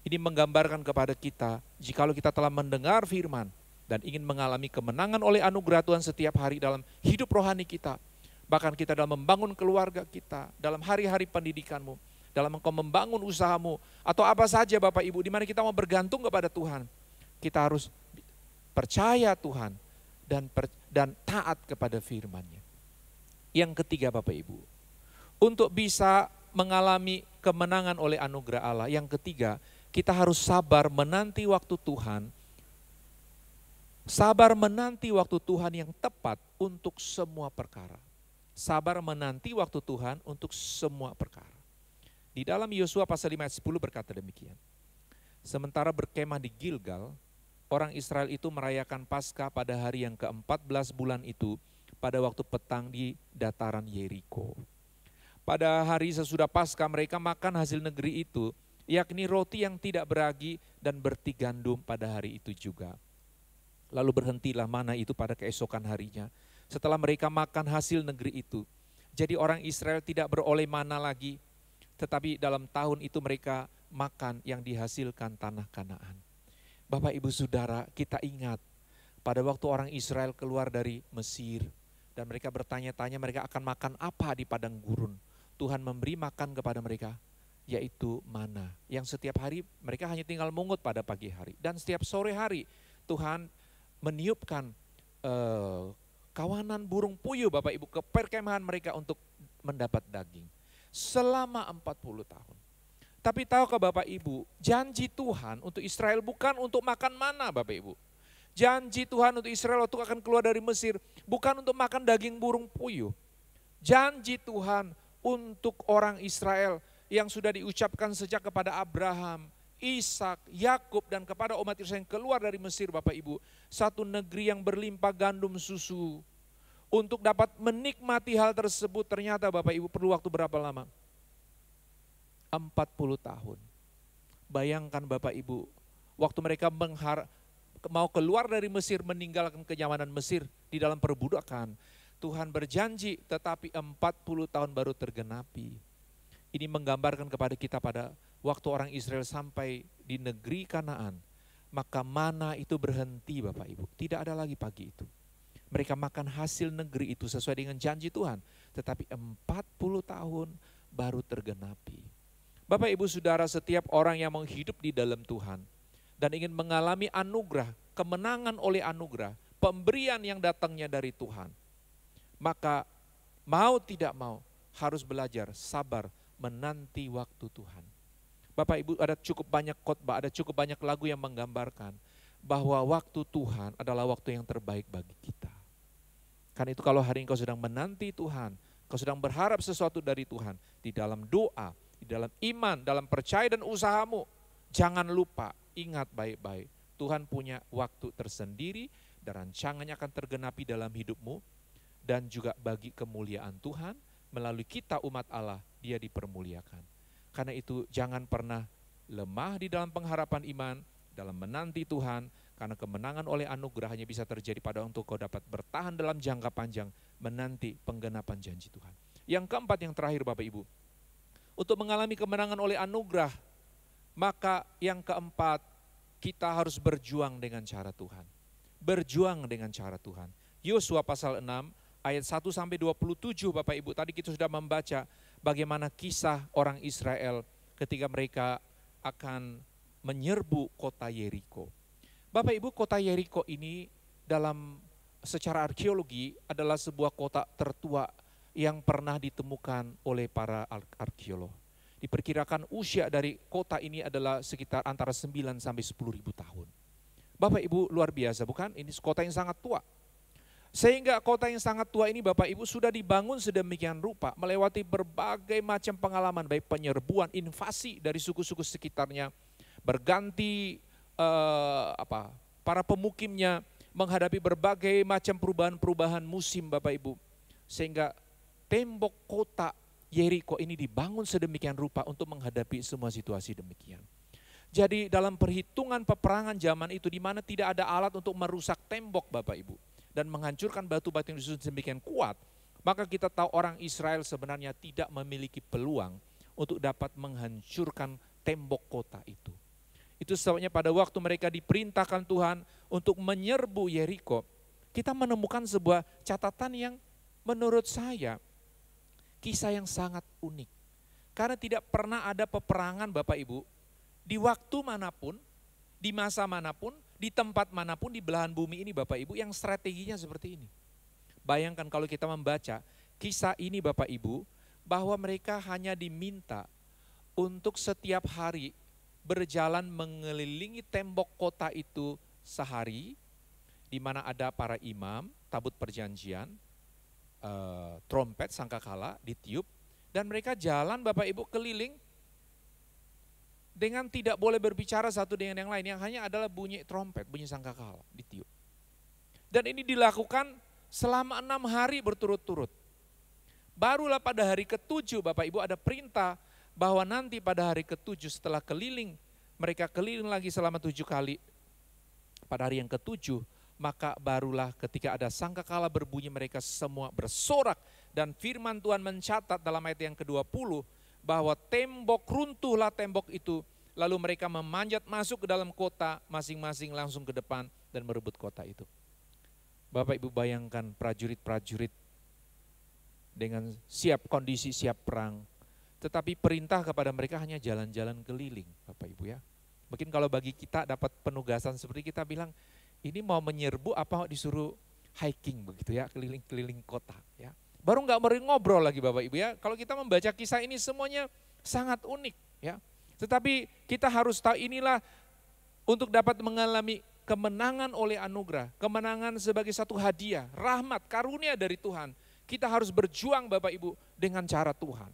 Ini menggambarkan kepada kita, jikalau kita telah mendengar firman dan ingin mengalami kemenangan oleh anugerah Tuhan setiap hari dalam hidup rohani kita, bahkan kita dalam membangun keluarga kita, dalam hari-hari pendidikanmu, dalam engkau membangun usahamu, atau apa saja Bapak Ibu, di mana kita mau bergantung kepada Tuhan, kita harus percaya Tuhan dan taat kepada firman-Nya. Yang ketiga Bapak Ibu, untuk bisa mengalami kemenangan oleh anugerah Allah, yang ketiga, kita harus sabar menanti waktu Tuhan. Sabar menanti waktu Tuhan yang tepat untuk semua perkara. Sabar menanti waktu Tuhan untuk semua perkara. Di dalam Yosua pasal 5 ayat 10 berkata demikian. Sementara berkemah di Gilgal, orang Israel itu merayakan Paskah pada hari yang ke-14 bulan itu, pada waktu petang di dataran Yeriko. Pada hari sesudah Paskah mereka makan hasil negeri itu, yakni roti yang tidak beragi dan berti gandum pada hari itu juga. Lalu berhentilah mana itu pada keesokan harinya, setelah mereka makan hasil negeri itu. Jadi orang Israel tidak beroleh mana lagi, tetapi dalam tahun itu mereka makan yang dihasilkan tanah Kanaan. Bapak Ibu Saudara, kita ingat pada waktu orang Israel keluar dari Mesir, dan mereka bertanya-tanya mereka akan makan apa di padang gurun. Tuhan memberi makan kepada mereka, yaitu mana. Yang setiap hari mereka hanya tinggal mungut pada pagi hari. Dan setiap sore hari Tuhan meniupkan kawanan burung puyuh Bapak Ibu ke perkemahan mereka untuk mendapat daging. Selama 40 tahun. Tapi tahukah Bapak Ibu, janji Tuhan untuk Israel bukan untuk makan mana Bapak Ibu. Janji Tuhan untuk Israel waktu akan keluar dari Mesir bukan untuk makan daging burung puyuh. Janji Tuhan untuk orang Israel yang sudah diucapkan sejak kepada Abraham, Ishak, Yakub dan kepada umat Israel yang keluar dari Mesir Bapak Ibu. Satu negeri yang berlimpah gandum susu. Untuk dapat menikmati hal tersebut ternyata Bapak Ibu perlu waktu berapa lama? 40 tahun. Bayangkan Bapak Ibu, waktu mereka mau keluar dari Mesir, meninggalkan kenyamanan Mesir di dalam perbudakan. Tuhan berjanji tetapi 40 tahun baru tergenapi. Ini menggambarkan kepada kita pada waktu orang Israel sampai di negeri Kanaan. Maka mana itu berhenti Bapak Ibu. Tidak ada lagi pagi itu. Mereka makan hasil negeri itu sesuai dengan janji Tuhan. Tetapi 40 tahun baru tergenapi. Bapak Ibu Saudara, setiap orang yang mau hidup di dalam Tuhan dan ingin mengalami anugerah, kemenangan oleh anugerah, pemberian yang datangnya dari Tuhan, maka mau tidak mau harus belajar sabar menanti waktu Tuhan. Bapak Ibu, ada cukup banyak khotbah, ada cukup banyak lagu yang menggambarkan bahwa waktu Tuhan adalah waktu yang terbaik bagi kita. Karena itu kalau hari ini kau sedang menanti Tuhan, kau sedang berharap sesuatu dari Tuhan, di dalam doa, di dalam iman, dalam percaya dan usahamu, jangan lupa, ingat baik-baik, Tuhan punya waktu tersendiri dan rancangannya akan tergenapi dalam hidupmu, dan juga bagi kemuliaan Tuhan, melalui kita umat Allah, Dia dipermuliakan. Karena itu jangan pernah lemah di dalam pengharapan iman, dalam menanti Tuhan, karena kemenangan oleh anugerah hanya bisa terjadi pada untuk kau dapat bertahan dalam jangka panjang, menanti penggenapan janji Tuhan. Yang keempat, yang terakhir Bapak Ibu, untuk mengalami kemenangan oleh anugerah, maka yang keempat, kita harus berjuang dengan cara Tuhan. Berjuang dengan cara Tuhan. Yosua pasal 6 ayat 1-27 Bapak Ibu, tadi kita sudah membaca bagaimana kisah orang Israel ketika mereka akan menyerbu kota Yeriko. Bapak Ibu, kota Yeriko ini secara arkeologi adalah sebuah kota tertua yang pernah ditemukan oleh para arkeolog. Diperkirakan usia dari kota ini adalah sekitar antara 9 sampai 10.000 tahun. Bapak Ibu, luar biasa bukan? Ini kota yang sangat tua. Sehingga kota yang sangat tua ini Bapak Ibu sudah dibangun sedemikian rupa, melewati berbagai macam pengalaman, baik penyerbuan, invasi dari suku-suku sekitarnya, berganti para pemukimnya, menghadapi berbagai macam perubahan-perubahan musim Bapak Ibu. Sehingga tembok kota Yeriko ini dibangun sedemikian rupa untuk menghadapi semua situasi demikian. Jadi dalam perhitungan peperangan zaman itu di mana tidak ada alat untuk merusak tembok Bapak Ibu dan menghancurkan batu-batu yang disusun sedemikian kuat, maka kita tahu orang Israel sebenarnya tidak memiliki peluang untuk dapat menghancurkan tembok kota itu. Itu sebabnya pada waktu mereka diperintahkan Tuhan untuk menyerbu Yeriko, kita menemukan sebuah catatan yang menurut saya kisah yang sangat unik. Karena tidak pernah ada peperangan Bapak Ibu, di waktu manapun, di masa manapun, di tempat manapun di belahan bumi ini Bapak Ibu yang strateginya seperti ini. Bayangkan kalau kita membaca kisah ini Bapak Ibu, bahwa mereka hanya diminta untuk setiap hari berjalan mengelilingi tembok kota itu sehari, di mana ada para imam, tabut perjanjian, trompet, sangkakala ditiup, dan mereka jalan Bapak Ibu keliling dengan tidak boleh berbicara satu dengan yang lain, yang hanya adalah bunyi trompet, bunyi sangkakala ditiup. Dan ini dilakukan selama 6 hari berturut-turut. Barulah pada hari ke-7 Bapak Ibu ada perintah bahwa nanti pada hari ke-7 setelah keliling, mereka keliling lagi selama 7 kali. Pada hari yang ke-7, maka barulah ketika ada sangkakala berbunyi mereka semua bersorak. Dan firman Tuhan mencatat dalam ayat yang ke-20 bahwa runtuhlah tembok itu. Lalu mereka memanjat masuk ke dalam kota, masing-masing langsung ke depan dan merebut kota itu. Bapak Ibu bayangkan prajurit-prajurit dengan kondisi siap perang. Tetapi perintah kepada mereka hanya jalan-jalan keliling Bapak Ibu ya. Mungkin kalau bagi kita dapat penugasan seperti kita bilang, ini mau menyerbu apa disuruh hiking begitu ya, keliling-keliling kota ya. Baru nggak mau ngobrol lagi Bapak Ibu ya. Kalau kita membaca kisah ini semuanya sangat unik ya. Tetapi kita harus tahu inilah untuk dapat mengalami kemenangan oleh anugerah, kemenangan sebagai satu hadiah, rahmat, karunia dari Tuhan. Kita harus berjuang Bapak Ibu dengan cara Tuhan.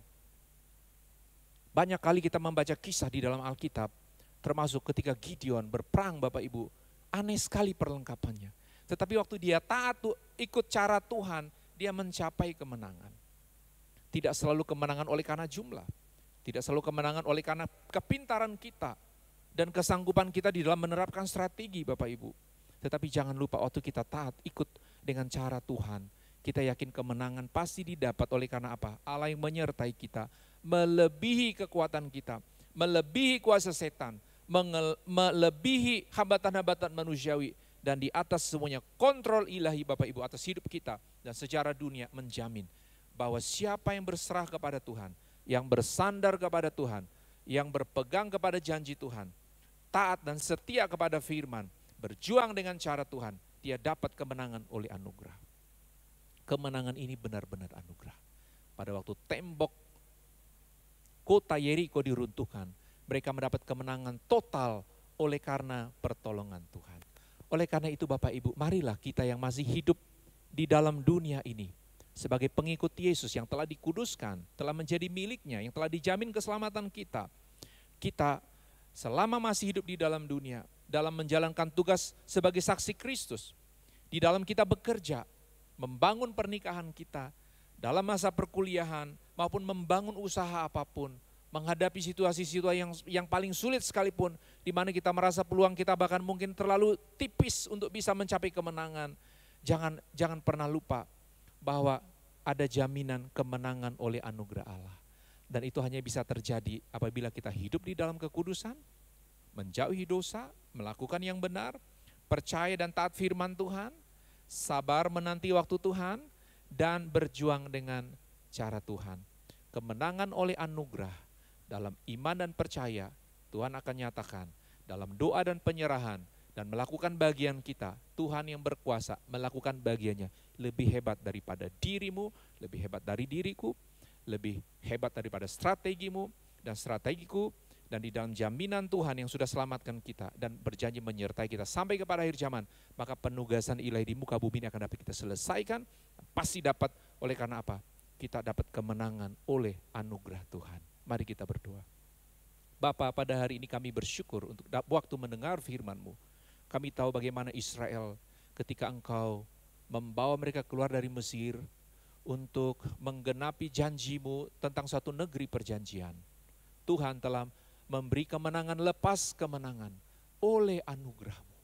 Banyak kali kita membaca kisah di dalam Alkitab, termasuk ketika Gideon berperang Bapak Ibu, aneh sekali perlengkapannya. Tetapi waktu dia taat ikut cara Tuhan, dia mencapai kemenangan. Tidak selalu kemenangan oleh karena jumlah, tidak selalu kemenangan oleh karena kepintaran kita dan kesanggupan kita di dalam menerapkan strategi Bapak Ibu. Tetapi jangan lupa waktu kita taat ikut dengan cara Tuhan, kita yakin kemenangan pasti didapat oleh karena apa? Allah yang menyertai kita, melebihi kekuatan kita, melebihi kuasa setan, melebihi hambatan-hambatan manusiawi, dan di atas semuanya kontrol ilahi Bapak Ibu atas hidup kita dan sejarah dunia menjamin bahwa siapa yang berserah kepada Tuhan, yang bersandar kepada Tuhan, yang berpegang kepada janji Tuhan, taat dan setia kepada firman, berjuang dengan cara Tuhan, dia dapat kemenangan oleh anugerah. Kemenangan ini benar-benar anugerah. Pada waktu tembok kota Yeriko diruntuhkan, mereka mendapat kemenangan total oleh karena pertolongan Tuhan. Oleh karena itu Bapak Ibu, marilah kita yang masih hidup di dalam dunia ini sebagai pengikut Yesus yang telah dikuduskan, telah menjadi miliknya, yang telah dijamin keselamatan kita. Kita selama masih hidup di dalam dunia, dalam menjalankan tugas sebagai saksi Kristus, di dalam kita bekerja, membangun pernikahan kita, dalam masa perkuliahan maupun membangun usaha apapun, menghadapi situasi-situasi yang paling sulit sekalipun, di mana kita merasa peluang kita bahkan mungkin terlalu tipis untuk bisa mencapai kemenangan. Jangan pernah lupa bahwa ada jaminan kemenangan oleh anugerah Allah. Dan itu hanya bisa terjadi apabila kita hidup di dalam kekudusan, menjauhi dosa, melakukan yang benar, percaya dan taat firman Tuhan, sabar menanti waktu Tuhan, dan berjuang dengan cara Tuhan. Kemenangan oleh anugerah dalam iman dan percaya, Tuhan akan nyatakan dalam doa dan penyerahan dan melakukan bagian kita. Tuhan yang berkuasa melakukan bagiannya lebih hebat daripada dirimu, lebih hebat dari diriku, lebih hebat daripada strategimu, dan strategiku, dan di dalam jaminan Tuhan yang sudah selamatkan kita dan berjanji menyertai kita sampai kepada akhir zaman, maka penugasan ilahi di muka bumi ini akan dapat kita selesaikan, pasti dapat. Oleh karena apa? Kita dapat kemenangan oleh anugerah Tuhan. Mari kita berdoa. Bapa, pada hari ini kami bersyukur untuk waktu mendengar firman-Mu. Kami tahu bagaimana Israel ketika Engkau membawa mereka keluar dari Mesir untuk menggenapi janji-Mu tentang suatu negeri perjanjian. Tuhan telah memberi kemenangan lepas kemenangan oleh anugerah-Mu.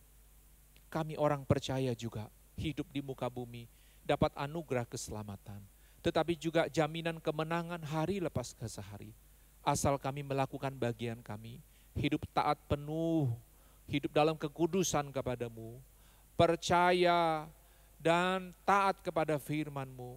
Kami orang percaya juga hidup di muka bumi dapat anugerah keselamatan, tetapi juga jaminan kemenangan hari lepas ke sehari. Asal kami melakukan bagian kami, hidup taat penuh, hidup dalam kekudusan kepadamu, percaya dan taat kepada firman-Mu,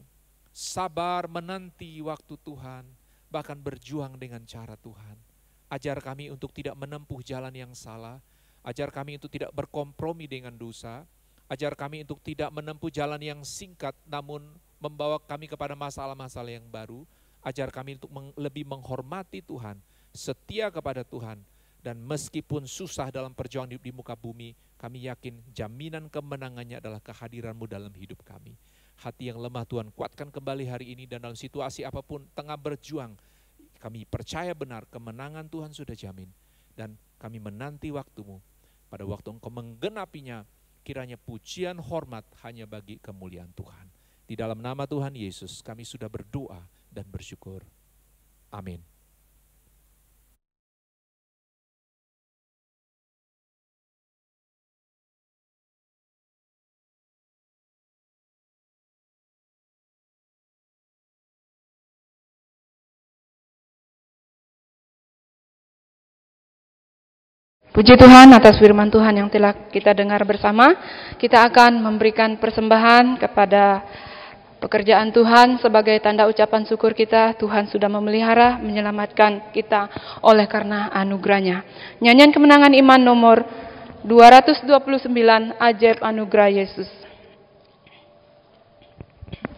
sabar menanti waktu Tuhan, bahkan berjuang dengan cara Tuhan. Ajar kami untuk tidak menempuh jalan yang salah, ajar kami untuk tidak berkompromi dengan dosa, ajar kami untuk tidak menempuh jalan yang singkat namun membawa kami kepada masalah-masalah yang baru. Ajar kami untuk lebih menghormati Tuhan, setia kepada Tuhan, dan meskipun susah dalam perjuangan di muka bumi, kami yakin jaminan kemenangannya adalah kehadiran-Mu dalam hidup kami. Hati yang lemah Tuhan kuatkan kembali hari ini, dan dalam situasi apapun tengah berjuang, kami percaya benar kemenangan Tuhan sudah jamin, dan kami menanti waktu-Mu. Pada waktu Engkau menggenapinya, kiranya pujian hormat hanya bagi kemuliaan Tuhan. Di dalam nama Tuhan Yesus kami sudah berdoa dan bersyukur. Amin. Puji Tuhan atas firman Tuhan yang telah kita dengar bersama. Kita akan memberikan persembahan kepada pekerjaan Tuhan sebagai tanda ucapan syukur kita. Tuhan sudah memelihara, menyelamatkan kita oleh karena anugerah-Nya. Nyanyian kemenangan iman nomor 229, Ajaib Anugerah Yesus.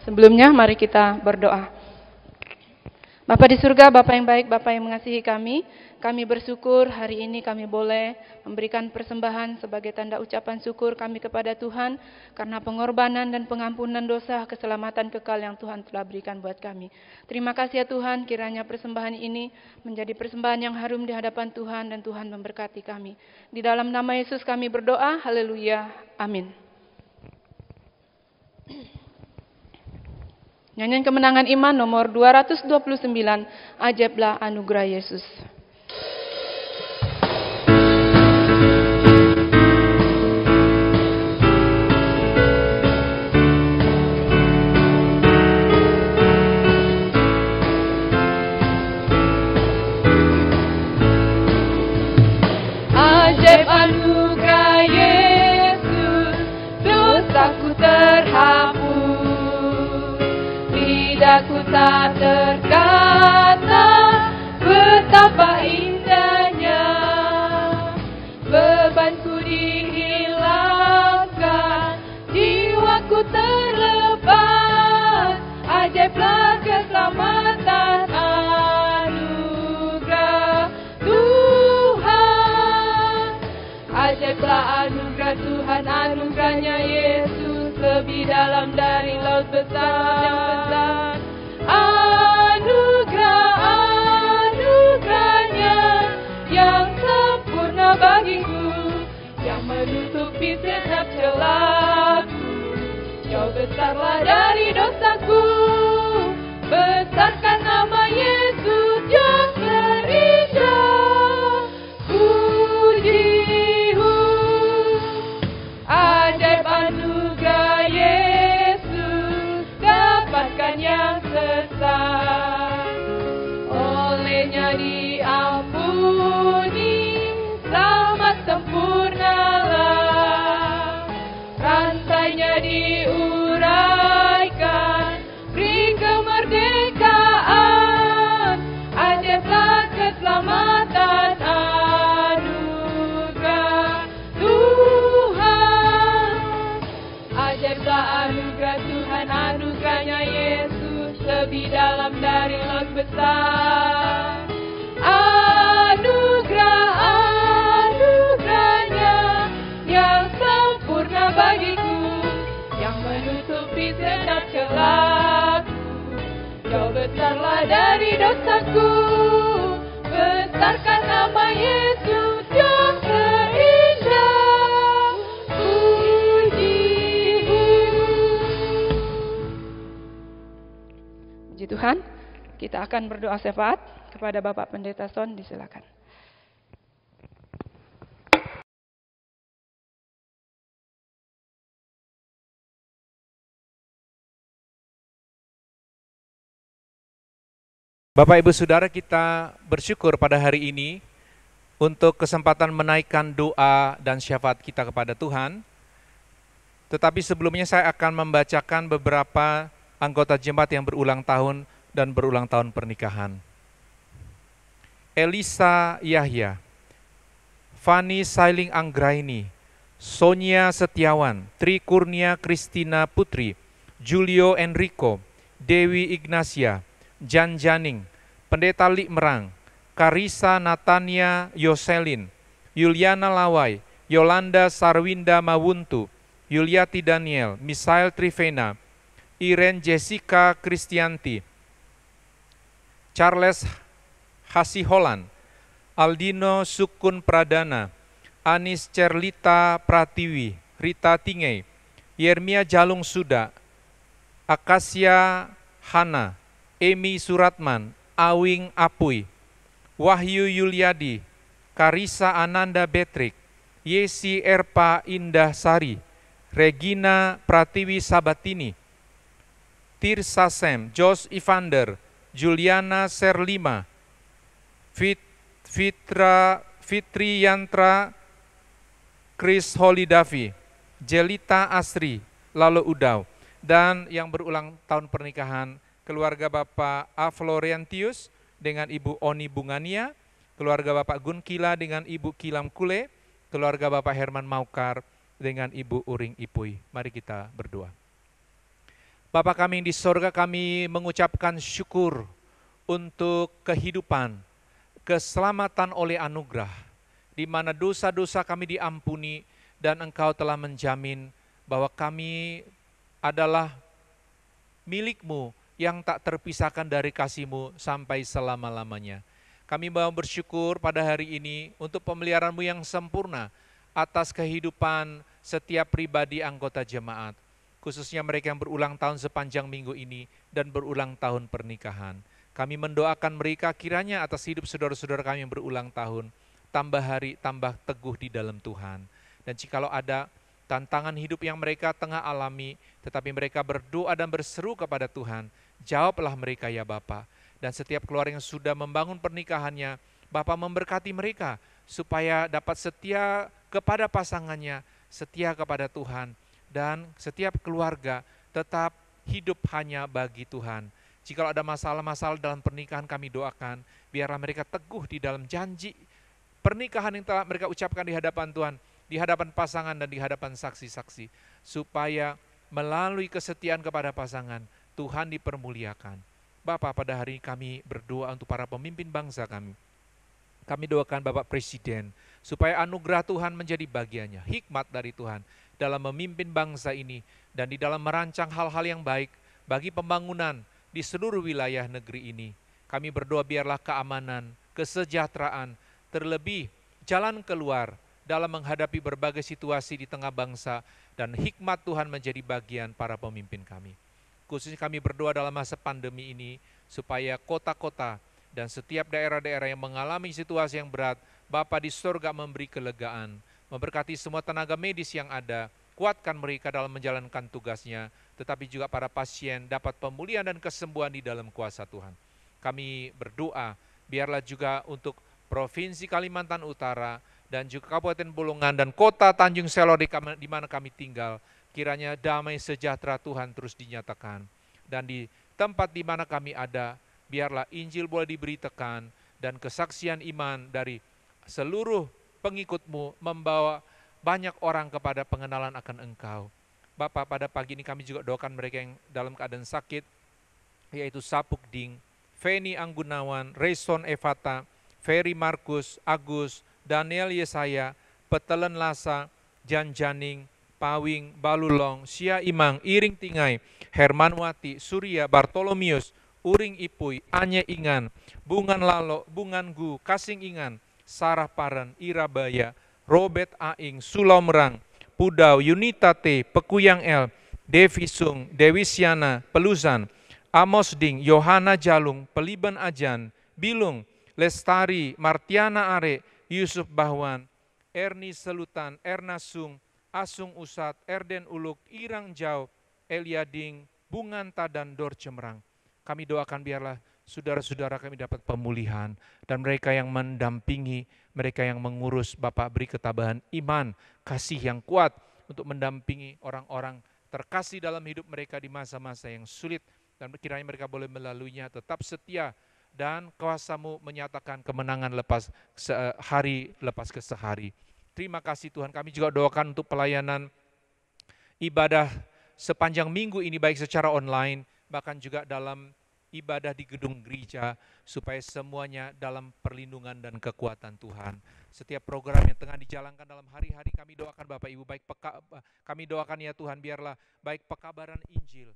Sebelumnya mari kita berdoa. Bapa di surga, Bapa yang baik, Bapa yang mengasihi kami bersyukur hari ini kami boleh memberikan persembahan sebagai tanda ucapan syukur kami kepada Tuhan karena pengorbanan dan pengampunan dosa, keselamatan kekal yang Tuhan telah berikan buat kami. Terima kasih ya Tuhan, kiranya persembahan ini menjadi persembahan yang harum di hadapan Tuhan dan Tuhan memberkati kami. Di dalam nama Yesus kami berdoa, haleluya, amin. Nyanyian kemenangan iman nomor 229, Ajaiblah Anugerah Yesus. Ajaib anugerah Yesus, dosaku terhapus. Lidahku tak terkata betapa indahnya, bebanku dihilangkan, jiwaku terlepas. Ajaiblah keselamatan anugerah Tuhan. Ajaiblah anugerah Tuhan, anugerahnya Yesus lebih dalam dari laut besar yang besar. Anugerahnya yang sempurna bagiku, yang menutupi setiap celaku. Jauh besarlah dari dosaku, besarkan nama Yesus yang terindah. Puji-Hu, ajaib anugerah Yesus, dapatkan yang sesat. Olehnya diampuni, selamat sempurnalah. Rantainya diuraikan, beri kemerdekaan. Ajaiblah keselamatan anugerah Tuhan. Ajaiblah anugerah Tuhan, anugerahnya Yesus lebih dalam dari laut besar. Tuhan, kita akan berdoa syafaat kepada Bapak Pendeta Son, disilakan. Bapak Ibu Saudara, kita bersyukur pada hari ini untuk kesempatan menaikkan doa dan syafaat kita kepada Tuhan. Tetapi sebelumnya saya akan membacakan beberapa anggota jemaat yang berulang tahun dan berulang tahun pernikahan. Elisa Yahya, Fani Sailing Anggraini, Sonia Setiawan, Tri Kurnia Kristina Putri, Julio Enrico, Dewi Ignacia, Jan Janing, Pendeta Lik Merang, Karisa Natania Yoselin, Yuliana Lawai, Yolanda Sarwinda Mawuntu, Yuliati Daniel, Misael Trivena, Iren Jessica Kristianti, Charles Hasiholan, Aldino Sukun Pradana, Anis Cerlita Pratiwi, Rita Tingei, Yermia Jalung Suda, Akasia Hana, Emi Suratman, Awing Apui, Wahyu Yuliadi, Karisa Ananda Betrik, Yesi Erpa Indah Sari, Regina Pratiwi Sabatini, Tirsa Sem, Jos Ivander, Juliana Serlima, Fitri Yantra, Chris Holidavi, Jelita Asri, Lalo Udau, dan yang berulang tahun pernikahan, keluarga Bapak A. Floriantius dengan Ibu Oni Bungania, keluarga Bapak Gun Kila dengan Ibu Kilam Kule, keluarga Bapak Herman Maukar dengan Ibu Uring Ipui. Mari kita berdoa. Bapa kami yang di sorga, kami mengucapkan syukur untuk kehidupan, keselamatan oleh anugerah, di mana dosa-dosa kami diampuni dan Engkau telah menjamin bahwa kami adalah milik-Mu yang tak terpisahkan dari kasih-Mu sampai selama-lamanya. Kami mau bersyukur pada hari ini untuk pemeliharaan-Mu yang sempurna atas kehidupan setiap pribadi anggota jemaat, khususnya mereka yang berulang tahun sepanjang minggu ini dan berulang tahun pernikahan. Kami mendoakan mereka kiranya atas hidup saudara-saudara kami yang berulang tahun, tambah hari, tambah teguh di dalam Tuhan. Dan jikalau ada tantangan hidup yang mereka tengah alami, tetapi mereka berdoa dan berseru kepada Tuhan, jawablah mereka ya Bapa. Dan setiap keluarga yang sudah membangun pernikahannya, Bapa memberkati mereka supaya dapat setia kepada pasangannya, setia kepada Tuhan, dan setiap keluarga tetap hidup hanya bagi Tuhan. Jika ada masalah-masalah dalam pernikahan, kami doakan, biarlah mereka teguh di dalam janji pernikahan yang telah mereka ucapkan di hadapan Tuhan, di hadapan pasangan dan di hadapan saksi-saksi, supaya melalui kesetiaan kepada pasangan, Tuhan dipermuliakan. Bapa, pada hari ini kami berdoa untuk para pemimpin bangsa kami. Kami doakan Bapak Presiden, supaya anugerah Tuhan menjadi bagiannya, hikmat dari Tuhan dalam memimpin bangsa ini, dan di dalam merancang hal-hal yang baik bagi pembangunan di seluruh wilayah negeri ini. Kami berdoa biarlah keamanan, kesejahteraan, terlebih jalan keluar dalam menghadapi berbagai situasi di tengah bangsa, dan hikmat Tuhan menjadi bagian para pemimpin kami. Khususnya kami berdoa dalam masa pandemi ini, supaya kota-kota dan setiap daerah-daerah yang mengalami situasi yang berat, Bapa di surga memberi kelegaan, memberkati semua tenaga medis yang ada, kuatkan mereka dalam menjalankan tugasnya, tetapi juga para pasien dapat pemulihan dan kesembuhan di dalam kuasa Tuhan. Kami berdoa, biarlah juga untuk Provinsi Kalimantan Utara dan juga Kabupaten Bolongan dan Kota Tanjung Selor di mana kami tinggal, kiranya damai sejahtera Tuhan terus dinyatakan. Dan di tempat di mana kami ada, biarlah Injil boleh diberitakan dan kesaksian iman dari seluruh pengikut-Mu membawa banyak orang kepada pengenalan akan Engkau. Bapa, pada pagi ini kami juga doakan mereka yang dalam keadaan sakit, yaitu Sapuk Ding, Feni Anggunawan, Rayson Evata, Ferry Markus, Agus, Daniel Yesaya, Petelen Lasa, Jan Janing, Pawing, Balulong, Sia Imang, Iring Tingai, Hermanwati, Surya, Bartolomius, Uring Ipui, Anye Ingan, Bungan Lalo, Bungan Gu, Kasing Ingan, Sarah Paren, Irabaya, Robert Aing, Sulau Merang, Pudau, Yunita T, Pekuyang L, Devi Sung, Dewi Siana, Pelusan, Amos Ding, Yohana Jalung, Peliban Ajan, Bilung, Lestari, Martiana Are, Yusuf Bahwan, Erni Selutan, Erna Sung, Asung Usat, Erden Uluk, Irang Jau, Eliading, Bungan Tadan, Dor Cemerang. Kami doakan biarlah saudara-saudara kami dapat pemulihan, dan mereka yang mendampingi, mereka yang mengurus, Bapak beri ketabahan iman, kasih yang kuat untuk mendampingi orang-orang terkasih dalam hidup mereka di masa-masa yang sulit, dan kiranya mereka boleh melaluinya tetap setia, dan kuasa-Mu menyatakan kemenangan lepas hari lepas ke sehari. Terima kasih Tuhan, kami juga doakan untuk pelayanan ibadah sepanjang minggu ini, baik secara online, bahkan juga dalam ibadah di gedung gereja, supaya semuanya dalam perlindungan dan kekuatan Tuhan. Setiap program yang tengah dijalankan dalam hari-hari, kami doakan Bapak Ibu, kami doakan ya Tuhan, biarlah baik pekabaran Injil,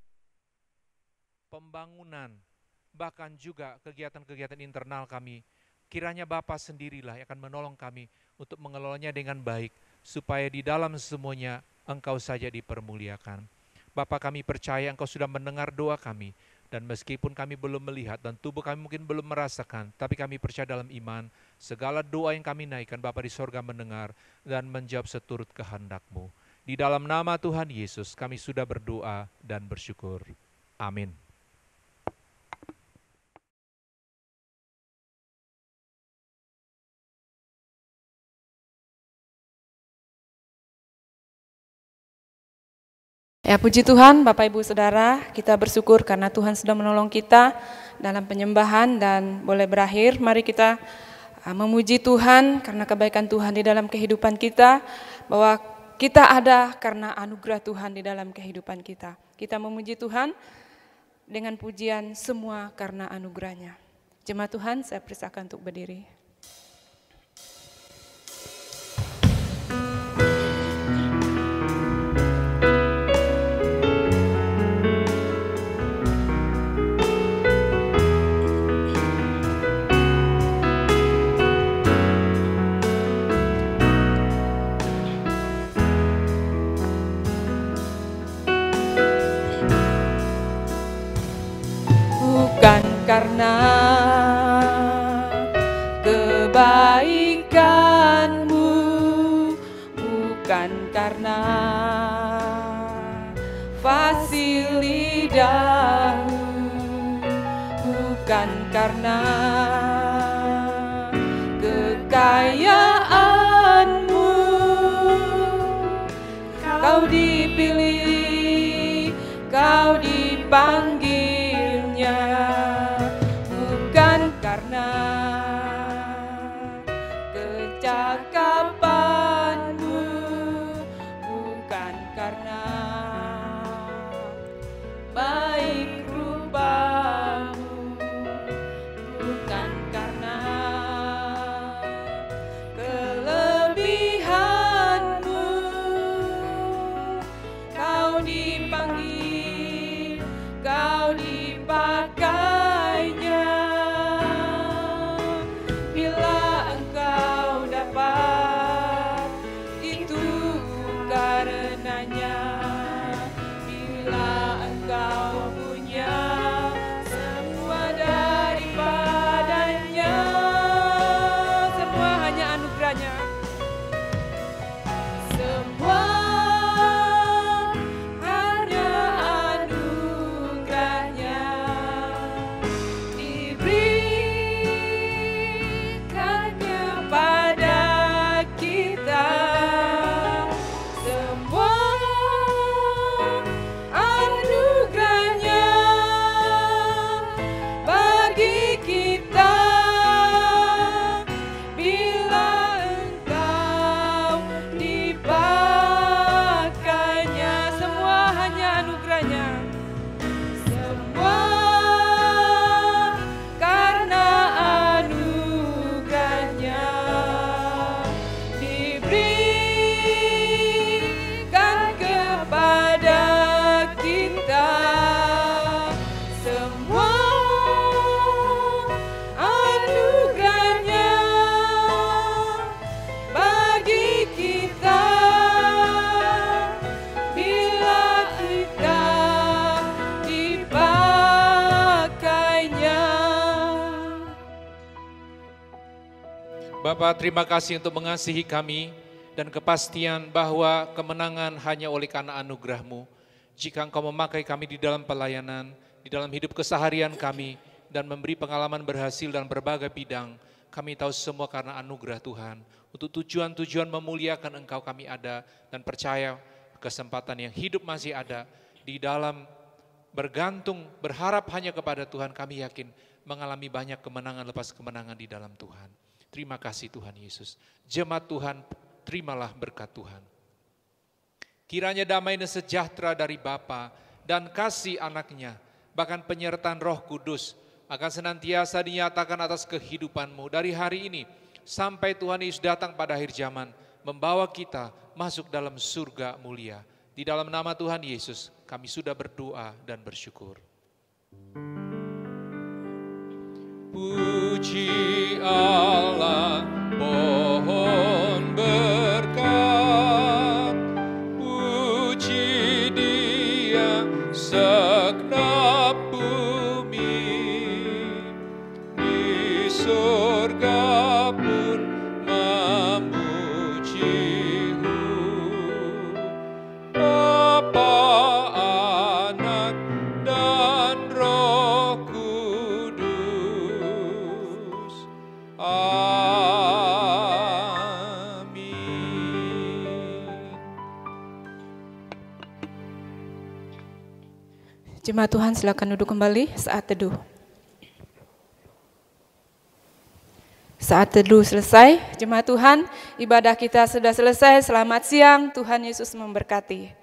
pembangunan, bahkan juga kegiatan-kegiatan internal kami, kiranya Bapa sendirilah yang akan menolong kami untuk mengelolanya dengan baik, supaya di dalam semuanya Engkau saja dipermuliakan. Bapa, kami percaya Engkau sudah mendengar doa kami, dan meskipun kami belum melihat dan tubuh kami mungkin belum merasakan, tapi kami percaya dalam iman, segala doa yang kami naikkan, Bapa di sorga mendengar dan menjawab seturut kehendak-Mu. Di dalam nama Tuhan Yesus kami sudah berdoa dan bersyukur. Amin. Ya, puji Tuhan, Bapak Ibu Saudara, kita bersyukur karena Tuhan sudah menolong kita dalam penyembahan dan boleh berakhir. Mari kita memuji Tuhan karena kebaikan Tuhan di dalam kehidupan kita, bahwa kita ada karena anugerah Tuhan di dalam kehidupan kita. Kita memuji Tuhan dengan pujian semua karena anugerahnya. Jemaat Tuhan, saya persilakan untuk berdiri. Bukan karena kebaikan-Mu, bukan karena fasilitas-Mu, bukan karena kekayaan-Mu, Kau dipilih, Kau dipanggilnya. Bukan karena kecakapan-Mu, bukan karena baik rupa-Mu, bukan karena kelebihan-Mu, Kau dipanggil, Kau dipakainya. Bila Engkau dapat, itu karenanya. Bila Engkau punya semua daripadanya, semua hanya anugerahnya. Semua hanya anugerahnya, diberikannya pada kita. Semua Bapa, terima kasih untuk mengasihi kami dan kepastian bahwa kemenangan hanya oleh karena anugerah-Mu. Jika Engkau memakai kami di dalam pelayanan, di dalam hidup keseharian kami, dan memberi pengalaman berhasil dalam berbagai bidang, kami tahu semua karena anugerah Tuhan. Untuk tujuan-tujuan memuliakan Engkau kami ada, dan percaya kesempatan yang hidup masih ada. Di dalam bergantung, berharap hanya kepada Tuhan, kami yakin mengalami banyak kemenangan lepas kemenangan di dalam Tuhan. Terima kasih Tuhan Yesus. Jemaat Tuhan, terimalah berkat Tuhan. Kiranya damai dan sejahtera dari Bapa dan kasih anaknya, bahkan penyertaan Roh Kudus akan senantiasa dinyatakan atas kehidupanmu dari hari ini sampai Tuhan Yesus datang pada akhir zaman, membawa kita masuk dalam surga mulia. Di dalam nama Tuhan Yesus kami sudah berdoa dan bersyukur. Puji Allah, pohon berkat, puji Dia segenap bumi, di surga pun memuji-Mu. Bapa, Anak, dan Roh Kudus. Amin. Jemaat Tuhan, silakan duduk kembali saat teduh. Saat teduh selesai, jemaat Tuhan, ibadah kita sudah selesai. Selamat siang, Tuhan Yesus memberkati.